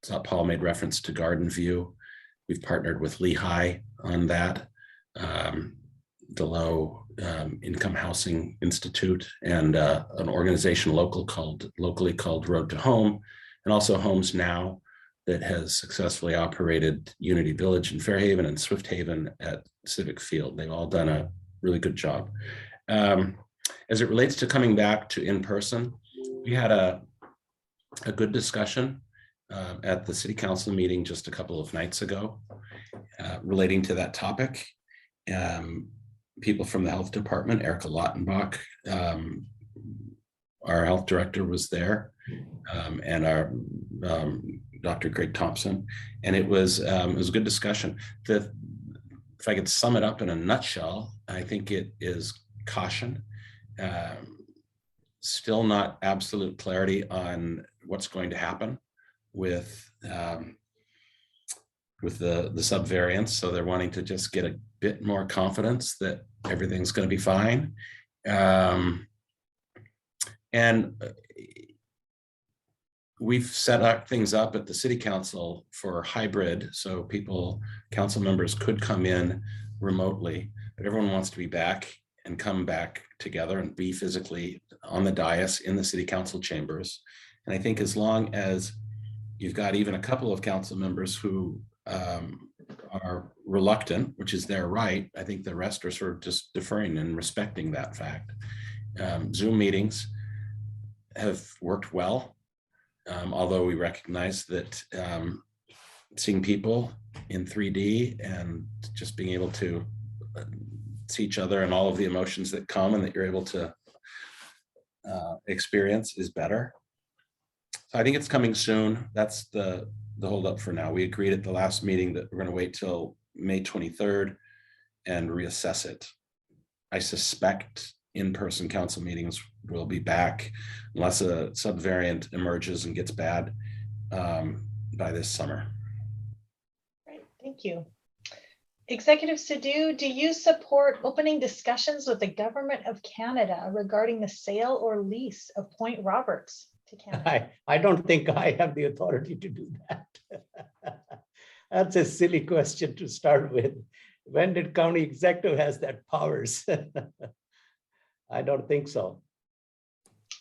S4: Satpal made reference to Garden View. We've partnered with Lehigh on that, the Low Income Housing Institute, and an organization locally called Road to Home, and also Homes Now, that has successfully operated Unity Village in Fairhaven and Swift Haven at Civic Field. They've all done a really good job. As it relates to coming back to in-person, we had a good discussion at the city council meeting just a couple of nights ago relating to that topic. People from the health department, Erica Lautenbach, our health director, was there, and our Dr. Greg Thompson, and it was a good discussion. If I could sum it up in a nutshell, I think it is caution, still not absolute clarity on what's going to happen with the subvariants. So they're wanting to just get a bit more confidence that everything's going to be fine. And we've set things up at the city council for hybrid, so council members could come in remotely, but everyone wants to be back and come back together and be physically on the dais in the city council chambers. And I think as long as you've got even a couple of council members who are reluctant, which is their right, I think the rest are sort of just deferring and respecting that fact. Zoom meetings have worked well. Although we recognize that seeing people in 3D and just being able to see each other and all of the emotions that come and that you're able to experience is better. So I think it's coming soon. That's the holdup for now. We agreed at the last meeting that we're going to wait till May 23rd and reassess it. I suspect in-person council meetings will be back unless a subvariant emerges and gets bad by this summer.
S5: Great, thank you. Executive Sidhu, do you support opening discussions with the government of Canada regarding the sale or lease of Point Roberts to Canada?
S3: I don't think I have the authority to do that. That's a silly question to start with. When did county executive has that powers? I don't think so.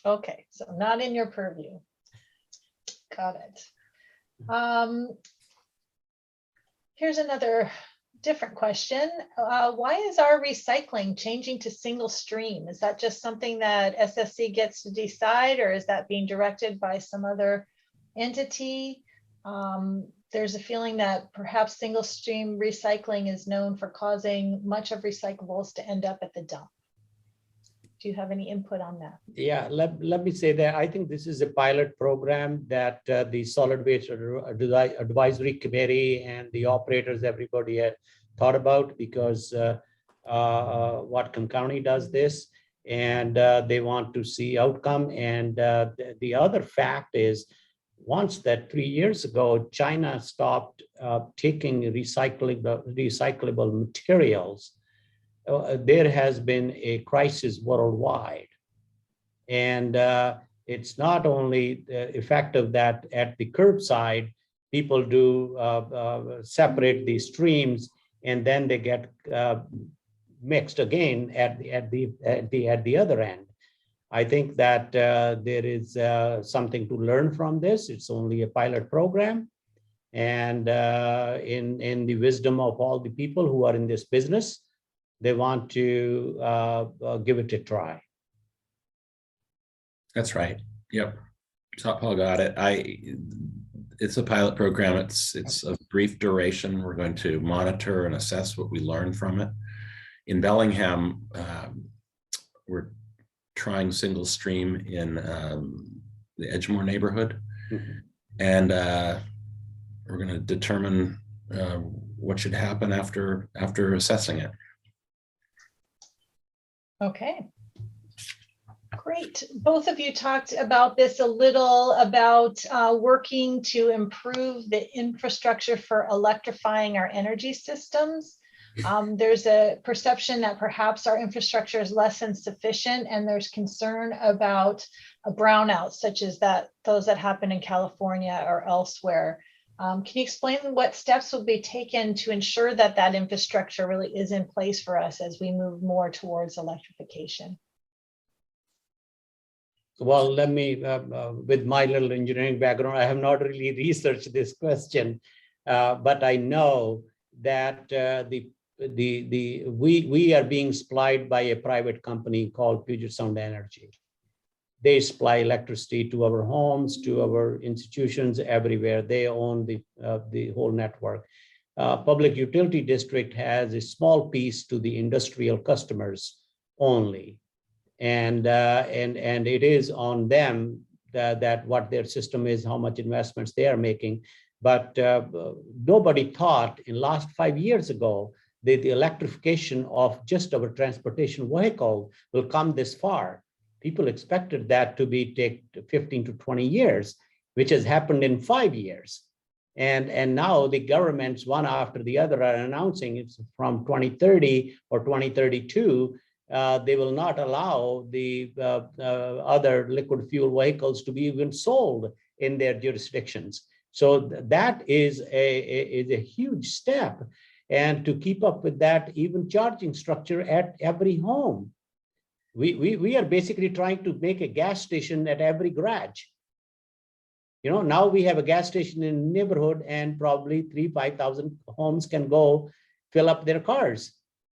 S5: Okay, so not in your purview. Got it. Here's another different question. Why is our recycling changing to single stream? Is that just something that SSC gets to decide, or is that being directed by some other entity? There's a feeling that perhaps single stream recycling is known for causing much of recyclables to end up at the dump. Do you have any input on that?
S3: Yeah, let me say that I think this is a pilot program that the Solid Waste Advisory Committee and the operators, everybody had thought about, because Whatcom County does this, and they want to see outcome. And the other fact is, once that 3 years ago, China stopped taking recyclable materials, there has been a crisis worldwide. And it's not only effective that at the curbside, people do separate these streams, and then they get mixed again at the other end. I think that there is something to learn from this. It's only a pilot program. And in the wisdom of all the people who are in this business, they want to give it a try.
S4: That's right. Yep. Satpal got it. It's a pilot program. It's of brief duration. We're going to monitor and assess what we learn from it. In Bellingham, we're trying single stream in the Edgemore neighborhood.
S3: Mm-hmm.
S4: And we're going to determine what should happen after assessing it.
S5: Okay. Great. Both of you talked about this a little, about working to improve the infrastructure for electrifying our energy systems. There's a perception that perhaps our infrastructure is less than sufficient, and there's concern about brownouts, such as those that happen in California or elsewhere. Can you explain what steps will be taken to ensure that that infrastructure really is in place for us as we move more towards electrification?
S3: Well, let me, with my little engineering background, I have not really researched this question, but I know that we are being supplied by a private company called Puget Sound Energy. They supply electricity to our homes, to our institutions, everywhere. They own the whole network. Public Utility District has a small piece to the industrial customers only. And it is on them that what their system is, how much investments they are making. But nobody thought in last 5 years ago that the electrification of just our transportation vehicle will come this far. People expected that to take 15 to 20 years, which has happened in 5 years. And now the governments, one after the other, are announcing it's from 2030 or 2032, they will not allow the other liquid fuel vehicles to be even sold in their jurisdictions. So that is a huge step. And to keep up with that, even charging structure at every home. We are basically trying to make a gas station at every garage. You know, now we have a gas station in the neighborhood, and probably 5,000 homes can go fill up their cars.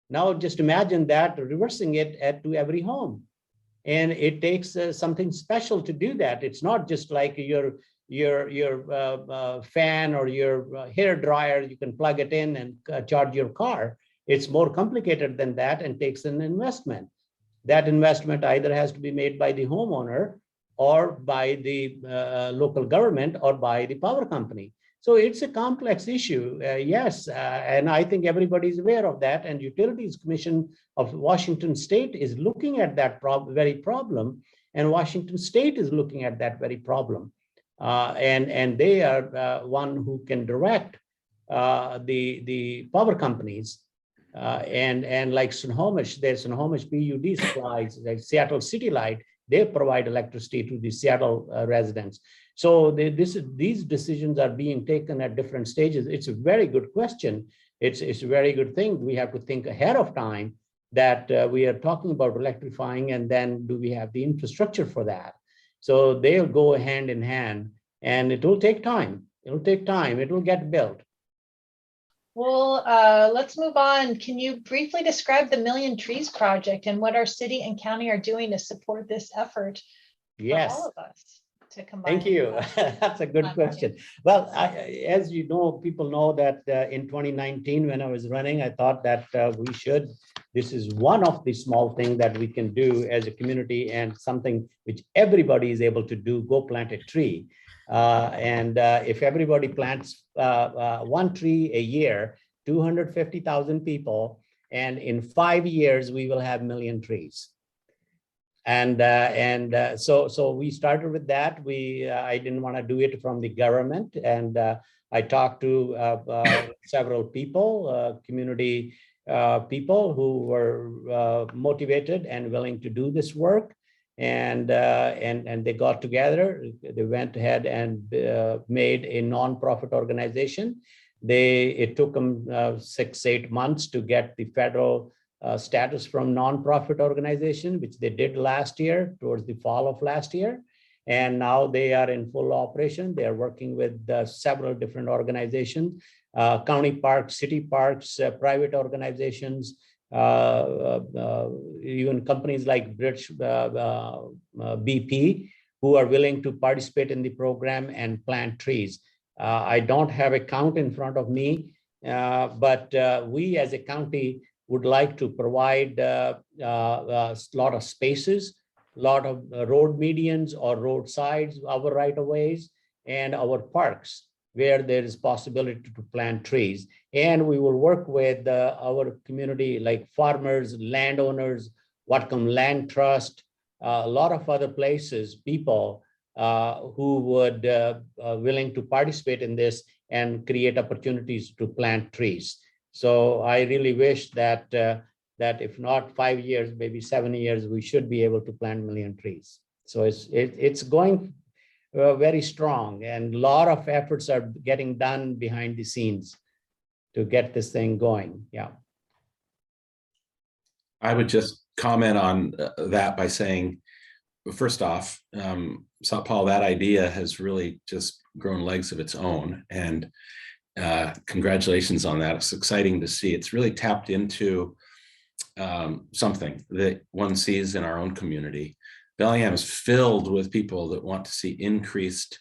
S3: Now just imagine that, reversing it to every home. And it takes something special to do that. It's not just like your fan or your hair dryer, you can plug it in and charge your car. It's more complicated than that and takes an investment. That investment either has to be made by the homeowner or by the local government or by the power company. So it's a complex issue, yes, and I think everybody's aware of that. And Utilities Commission of Washington State is looking at that very problem, and Washington State is looking at that very problem. And they are one who can direct the power companies And like Snohomish, there's Snohomish PUD supplies, like Seattle City Light, they provide electricity to the Seattle residents. So these decisions are being taken at different stages. It's a very good question. It's a very good thing. We have to think ahead of time that we are talking about electrifying, and then do we have the infrastructure for that? So they'll go hand in hand, and it will take time. It'll take time. It will get built.
S5: Well, let's move on. Can you briefly describe the Million Trees Project and what our city and county are doing to support this effort
S3: Yes.
S5: for all of us to combine?
S3: Thank you. That's a good question. Well, as you know, people know that in 2019, when I was running, I thought that this is one of the small things that we can do as a community, and something which everybody is able to do, go plant a tree. If everybody plants one tree a year, 250,000 people, and in 5 years, we will have 1 million trees. So we started with that. I didn't want to do it from the government, and I talked to several people, community people who were motivated and willing to do this work, and they got together. They went ahead and made a nonprofit organization. It took them 6-8 months to get the federal status from nonprofit organization, which they did last year, towards the fall of last year. And now they are in full operation. They are working with several different organizations, county parks, city parks, private organizations, even companies like British BP, who are willing to participate in the program and plant trees. I don't have a count in front of me, but we as a county would like to provide a lot of spaces, a lot of road medians or roadsides, our right-of-ways, and our parks, where there is possibility to plant trees. And we will work with our community, like farmers, landowners, Whatcom Land Trust, a lot of other places, people who would willing to participate in this and create opportunities to plant trees. So I really wish that if not 5 years, maybe 7 years, we should be able to plant 1 million trees. So it's going very strong, and a lot of efforts are getting done behind the scenes to get this thing going. Yeah.
S4: I would just comment on that by saying, first off, Satpal, that idea has really just grown legs of its own, and congratulations on that. It's exciting to see. It's really tapped into something that one sees in our own community. Bellingham is filled with people that want to see increased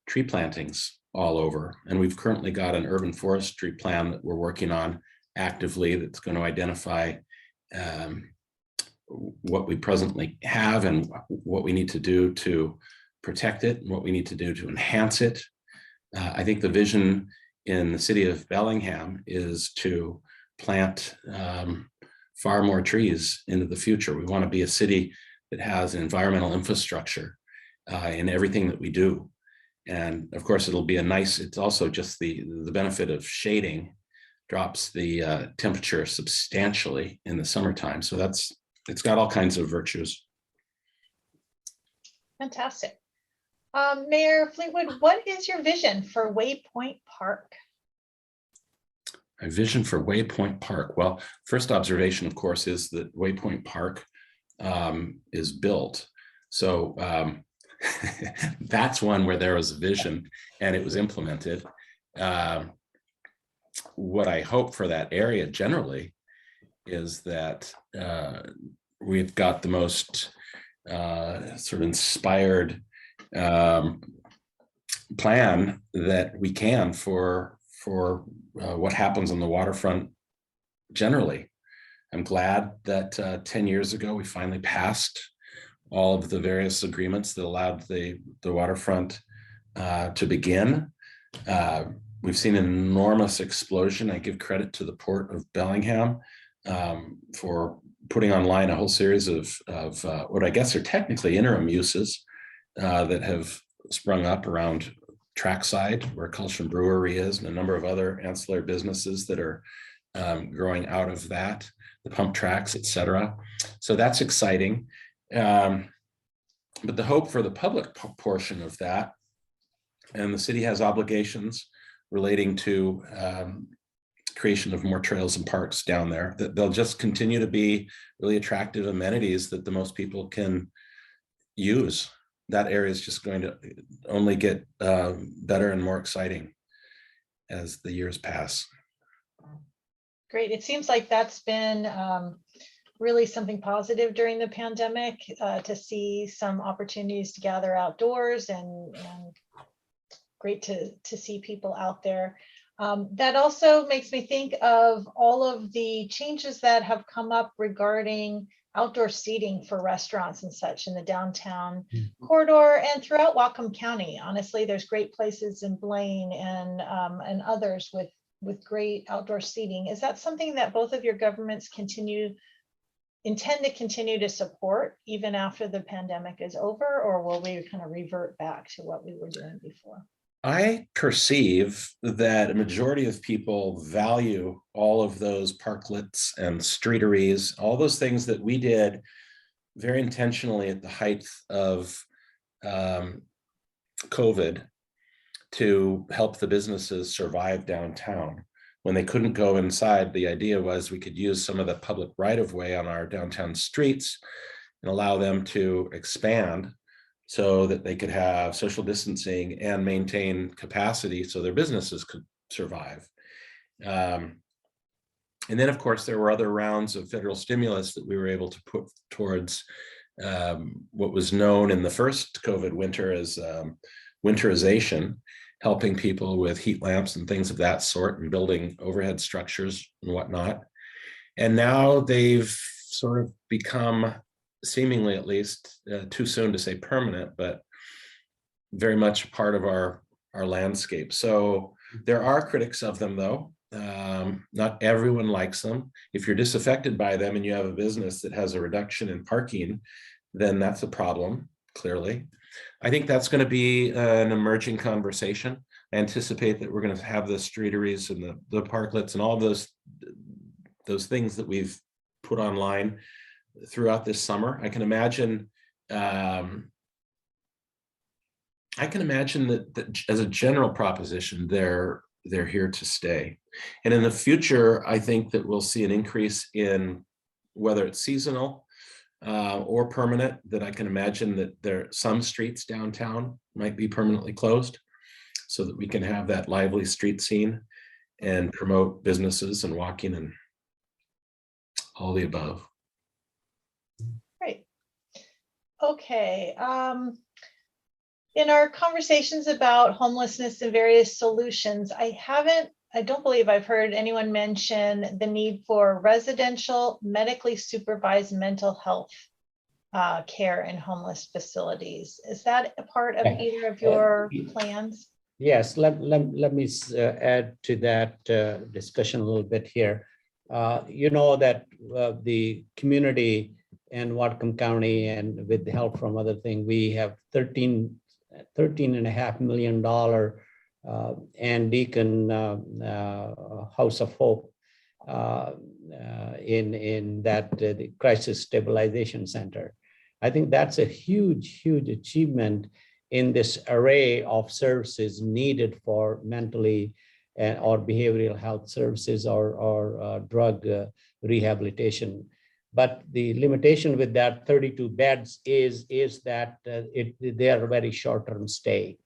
S4: tree plantings all over. And we've currently got an urban forestry plan that we're working on actively that's going to identify what we presently have and what we need to do to protect it and what we need to do to enhance it. I think the vision in the city of Bellingham is to plant far more trees into the future. We want to be a city that has environmental infrastructure in everything that we do. And of course, it's also just the benefit of shading drops the temperature substantially in the summertime. So it's got all kinds of virtues.
S5: Fantastic. Mayor Fleetwood, what is your vision for Waypoint Park?
S4: My vision for Waypoint Park. Well, first observation, of course, is that Waypoint Park is built. So that's one where there was a vision and it was implemented. What I hope for that area generally is that we've got the most sort of inspired plan that we can for what happens on the waterfront generally. I'm glad that 10 years ago we finally passed all of the various agreements that allowed the waterfront to begin. We've seen an enormous explosion. I give credit to the Port of Bellingham for putting online a whole series of what I guess are technically interim uses that have sprung up around trackside where Culture Brewery is, and a number of other ancillary businesses that are growing out of that, the pump tracks, et cetera. So that's exciting. But the hope for the public portion of that, and the city has obligations relating to creation of more trails and parks down there, that they'll just continue to be really attractive amenities that the most people can use. That area is just going to only get better and more exciting as the years pass.
S5: Great. It seems like that's been really something positive during the pandemic, to see some opportunities to gather outdoors, and great to see people out there. That also makes me think of all of the changes that have come up regarding outdoor seating for restaurants and such in the downtown corridor and throughout Whatcom County. Honestly, there's great places in Blaine and others with great outdoor seating. Is that something that both of your governments intend to continue to support even after the pandemic is over, or will we kind of revert back to what we were doing before?
S4: I perceive that a majority of people value all of those parklets and streeteries, all those things that we did very intentionally at the height of COVID to help the businesses survive downtown. When they couldn't go inside, the idea was we could use some of the public right-of-way on our downtown streets and allow them to expand so that they could have social distancing and maintain capacity so their businesses could survive. And then, of course, there were other rounds of federal stimulus that we were able to put towards what was known in the first COVID winter as winterization, helping people with heat lamps and things of that sort, and building overhead structures and whatnot. And now they've sort of become, seemingly at least, too soon to say permanent, but very much part of our landscape. So there are critics of them, though. Not everyone likes them. If you're disaffected by them and you have a business that has a reduction in parking, then that's a problem, clearly. I think that's going to be an emerging conversation. I anticipate that we're going to have the streeteries and the parklets and all those things that we've put online throughout this summer. I can imagine that as a general proposition, they're here to stay. And in the future, I think that we'll see an increase in whether it's seasonal or permanent, that I can imagine that there some streets downtown might be permanently closed so that we can have that lively street scene and promote businesses and walking and all the above.
S5: Great. Okay. In our conversations about homelessness and various solutions, I don't believe I've heard anyone mention the need for residential, medically supervised mental health care in homeless facilities. Is that a part of either of your plans?
S3: Yes, let me add to that discussion a little bit here. You know that the community in Whatcom County, and with the help from other things, we have $13.5 million and Deacon House of Hope in that the Crisis Stabilization Center. I think that's a huge achievement in this array of services needed for mentally or behavioral health services or drug rehabilitation. But the limitation with that 32 beds is that they are very short-term stay.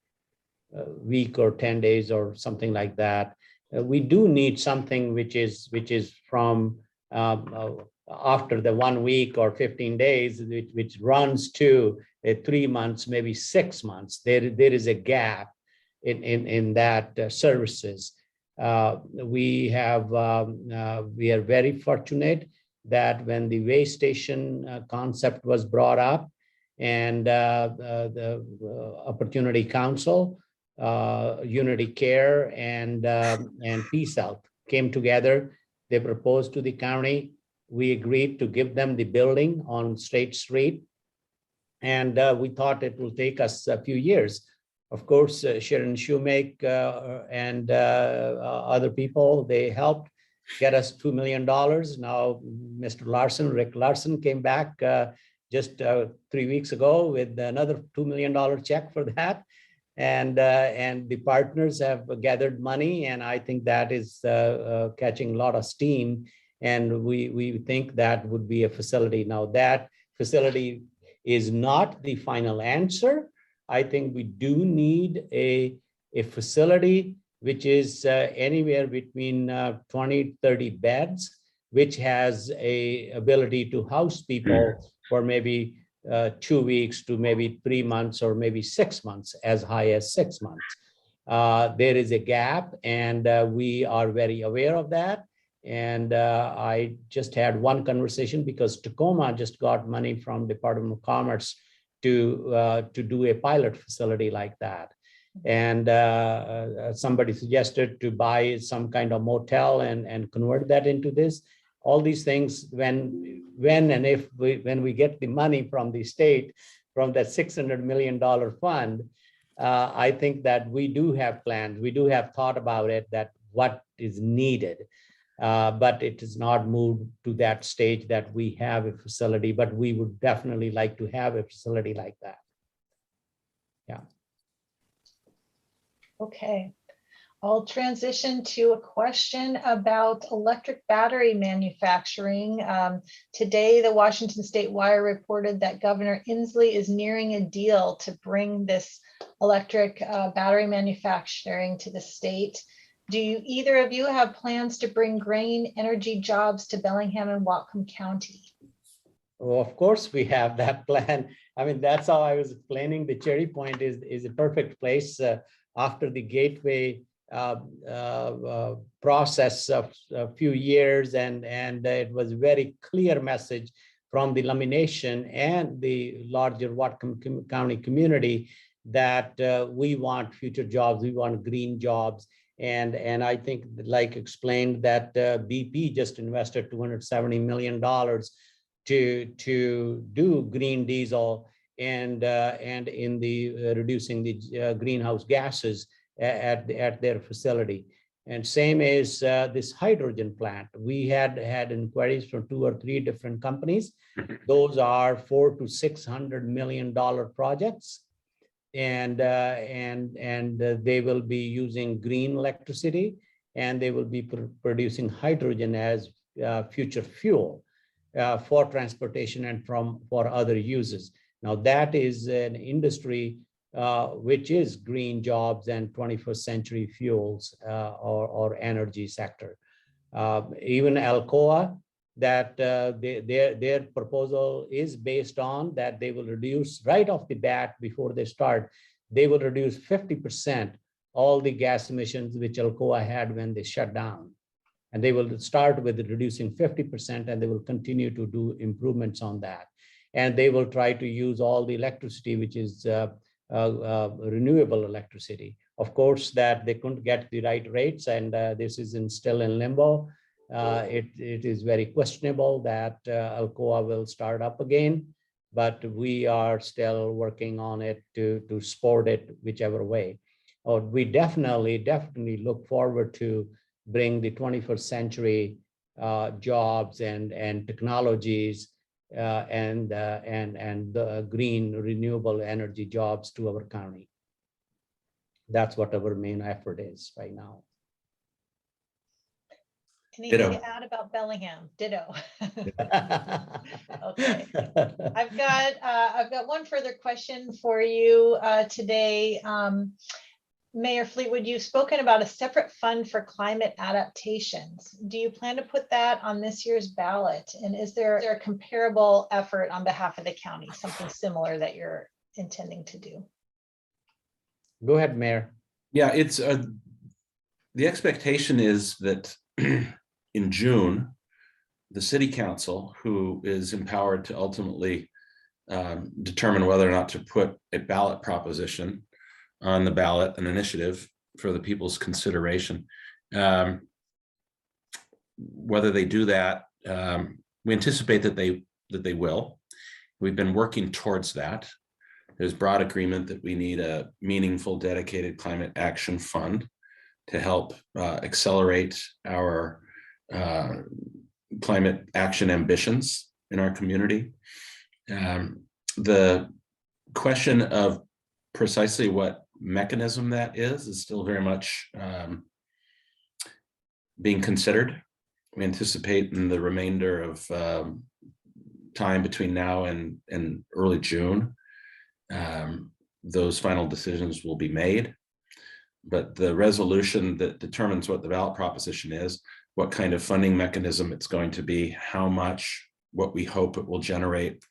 S3: Week or 10 days or something like that. We do need something which is from after the 1 week or 15 days, which runs to 3 months, maybe 6 months. There is a gap in that services. We are very fortunate that when the way station concept was brought up, and the Opportunity Council, Unity Care, and Peace Health came together. They proposed to the county. We agreed to give them the building on State Street. And we thought it will take us a few years. Of course, Sharon Shoemake and other people, they helped get us $2 million. Now, Mr. Larson, Rick Larson, came back just 3 weeks ago with another $2 million check for that. And the partners have gathered money, and I think that is catching a lot of steam. And we think that would be a facility. Now, that facility is not the final answer. I think we do need a facility which is anywhere between 20, 30 beds, which has a ability to house people for maybe 2 weeks to maybe 3 months or maybe 6 months, as high as 6 months. There is a gap, and we are very aware of that. And I just had one conversation because Tacoma just got money from Department of Commerce to do a pilot facility like that. And somebody suggested to buy some kind of motel and convert that into this. All these things, when and if when we get the money from the state, from that $600 million fund, I think that we do have plans. We do have thought about it, that what is needed. But it is not moved to that stage that we have a facility, but we would definitely like to have a facility like that. Yeah.
S5: Okay. I'll transition to a question about electric battery manufacturing. Today, the Washington State Wire reported that Governor Inslee is nearing a deal to bring this electric battery manufacturing to the state. Do either of you have plans to bring green energy jobs to Bellingham and Whatcom County?
S3: Well, of course, we have that plan. I mean, that's how I was explaining. The Cherry Point is a perfect place after the Gateway process of a few years, and it was a very clear message from the lamination and the larger Whatcom County community that we want future jobs, we want green jobs. And I think, like explained, that BP just invested $270 million to do green diesel and in the reducing the greenhouse gases at their facility. And same is this hydrogen plant. We had inquiries from 2 or 3 different companies. Those are $400 to $600 million projects. And they will be using green electricity, and they will be producing hydrogen as future fuel for transportation and for other uses. Now, that is an industry which is green jobs and 21st century fuels or energy sector. Even Alcoa, that their proposal is based on that they will reduce right off the bat before they start, they will reduce 50% all the gas emissions which Alcoa had when they shut down. And they will start with reducing 50%, and they will continue to do improvements on that. And they will try to use all the electricity, which is renewable electricity. Of course, that they couldn't get the right rates, and this is still in limbo. It is very questionable that Alcoa will start up again, but we are still working on it to support it whichever way. We definitely look forward to bring the 21st century jobs and technologies and the green renewable energy jobs to our county. That's what our main effort is right now.
S5: Anything to add about Bellingham? Ditto. Okay. I've got one further question for you today. Mayor Fleetwood, you've spoken about a separate fund for climate adaptations. Do you plan to put that on this year's ballot? And is there a comparable effort on behalf of the county, something similar that you're intending to do?
S3: Go ahead, Mayor.
S4: Yeah, it's the expectation is that in June, the city council, who is empowered to ultimately determine whether or not to put a ballot proposition on the ballot, an initiative for the people's consideration, whether they do that, we anticipate that they will. We've been working towards that. There's broad agreement that we need a meaningful, dedicated climate action fund to help accelerate our climate action ambitions in our community. The question of precisely what mechanism that is still very much being considered. We anticipate in the remainder of time between now and early June, those final decisions will be made. But the resolution that determines what the ballot proposition is, what kind of funding mechanism it's going to be, how much, what we hope it will generate,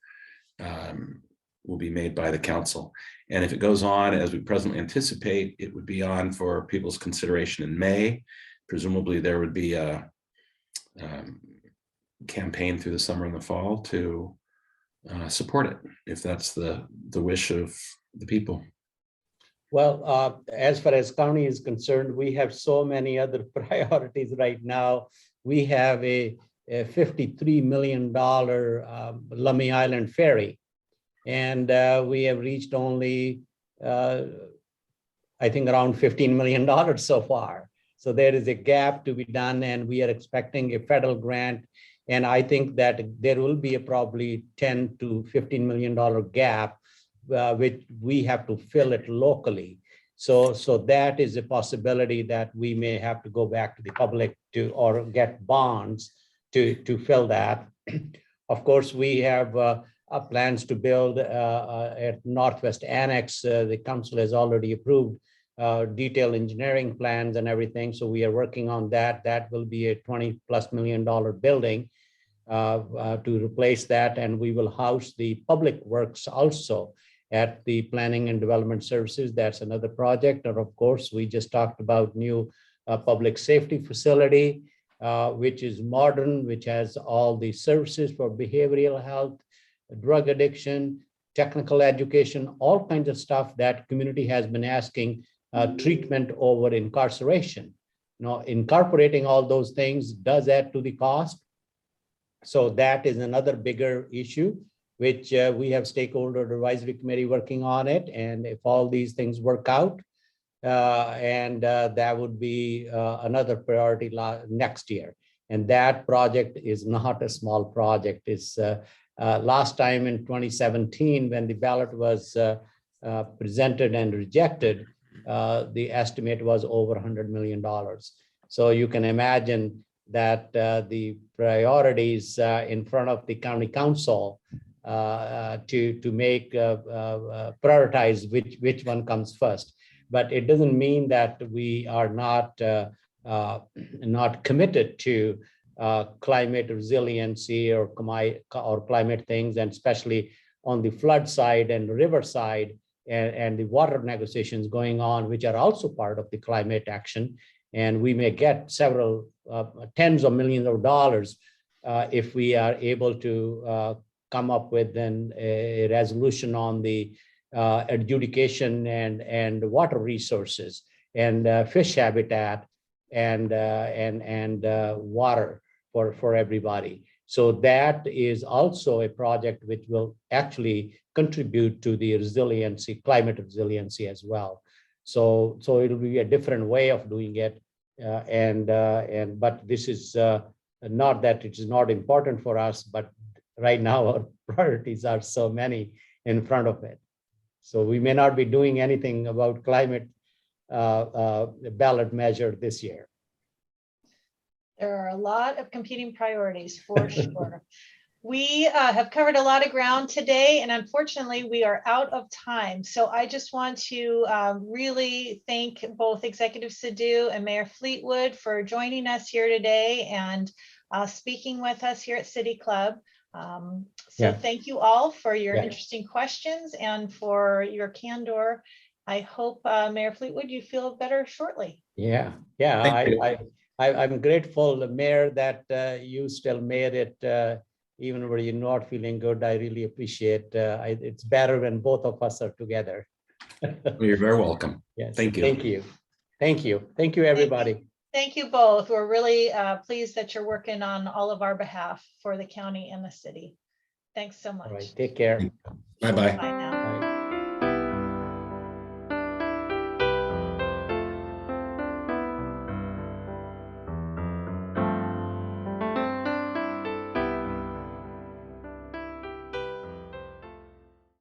S4: will be made by the council. And if it goes on as we presently anticipate, it would be on for people's consideration in May. Presumably there would be a campaign through the summer and the fall to support it, if that's the wish of the people.
S3: Well, as far as county is concerned, we have so many other priorities right now. We have a $53 million Lummi Island ferry, and we have reached only, I think, around $15 million so far. So there is a gap to be done, and we are expecting a federal grant. And I think that there will be a probably $10 to $15 million gap, which we have to fill it locally. So that is a possibility that we may have to go back to the public to, or get bonds to fill that. Of course, we have plans to build at Northwest Annex. The council has already approved detailed engineering plans and everything. So we are working on that. That will be a $20+ million building to replace that. And we will house the public works also at the Planning and Development Services. That's another project. And of course, we just talked about new public safety facility, which is modern, which has all the services for behavioral health, drug addiction, technical education, all kinds of stuff that community has been asking, treatment over incarceration. Now, incorporating all those things does add to the cost. So that is another bigger issue, which we have stakeholder advisory committee working on it. And if all these things work out, that would be another priority next year. And that project is not a small project. It's last time in 2017, when the ballot was presented and rejected, the estimate was over $100 million. So you can imagine that the priorities in front of the county council to make prioritize which one comes first. But it doesn't mean that we are not committed to climate resiliency or climate things, and especially on the flood side and river side and the water negotiations going on, which are also part of the climate action. And we may get several tens of millions of dollars if we are able to come up with then a resolution on the adjudication and water resources and fish habitat and water for everybody. So that is also a project which will actually contribute to the resiliency, climate resiliency as well. So it'll be a different way of doing it. But this is not that it is not important for us, but right now our priorities are so many in front of it. So we may not be doing anything about climate ballot measure this year.
S5: There are a lot of competing priorities for sure. We have covered a lot of ground today, and unfortunately we are out of time. So I just want to really thank both Executive Sidhu and Mayor Fleetwood for joining us here today and speaking with us here at City Club. Thank you all for your interesting questions and for your candor. I hope, Mayor Fleetwood, you feel better shortly.
S3: I'm grateful, Mayor, that you still made it even when you're not feeling good. I really appreciate it's better when both of us are together.
S4: You're very welcome.
S3: Yes.
S4: Thank you.
S3: Thank you. Thank you. Thank you, everybody.
S5: Thank you both. We're really pleased that you're working on all of our behalf for the county and the city. Thanks so much.
S3: All right. Take care.
S4: Bye-bye.
S5: Bye.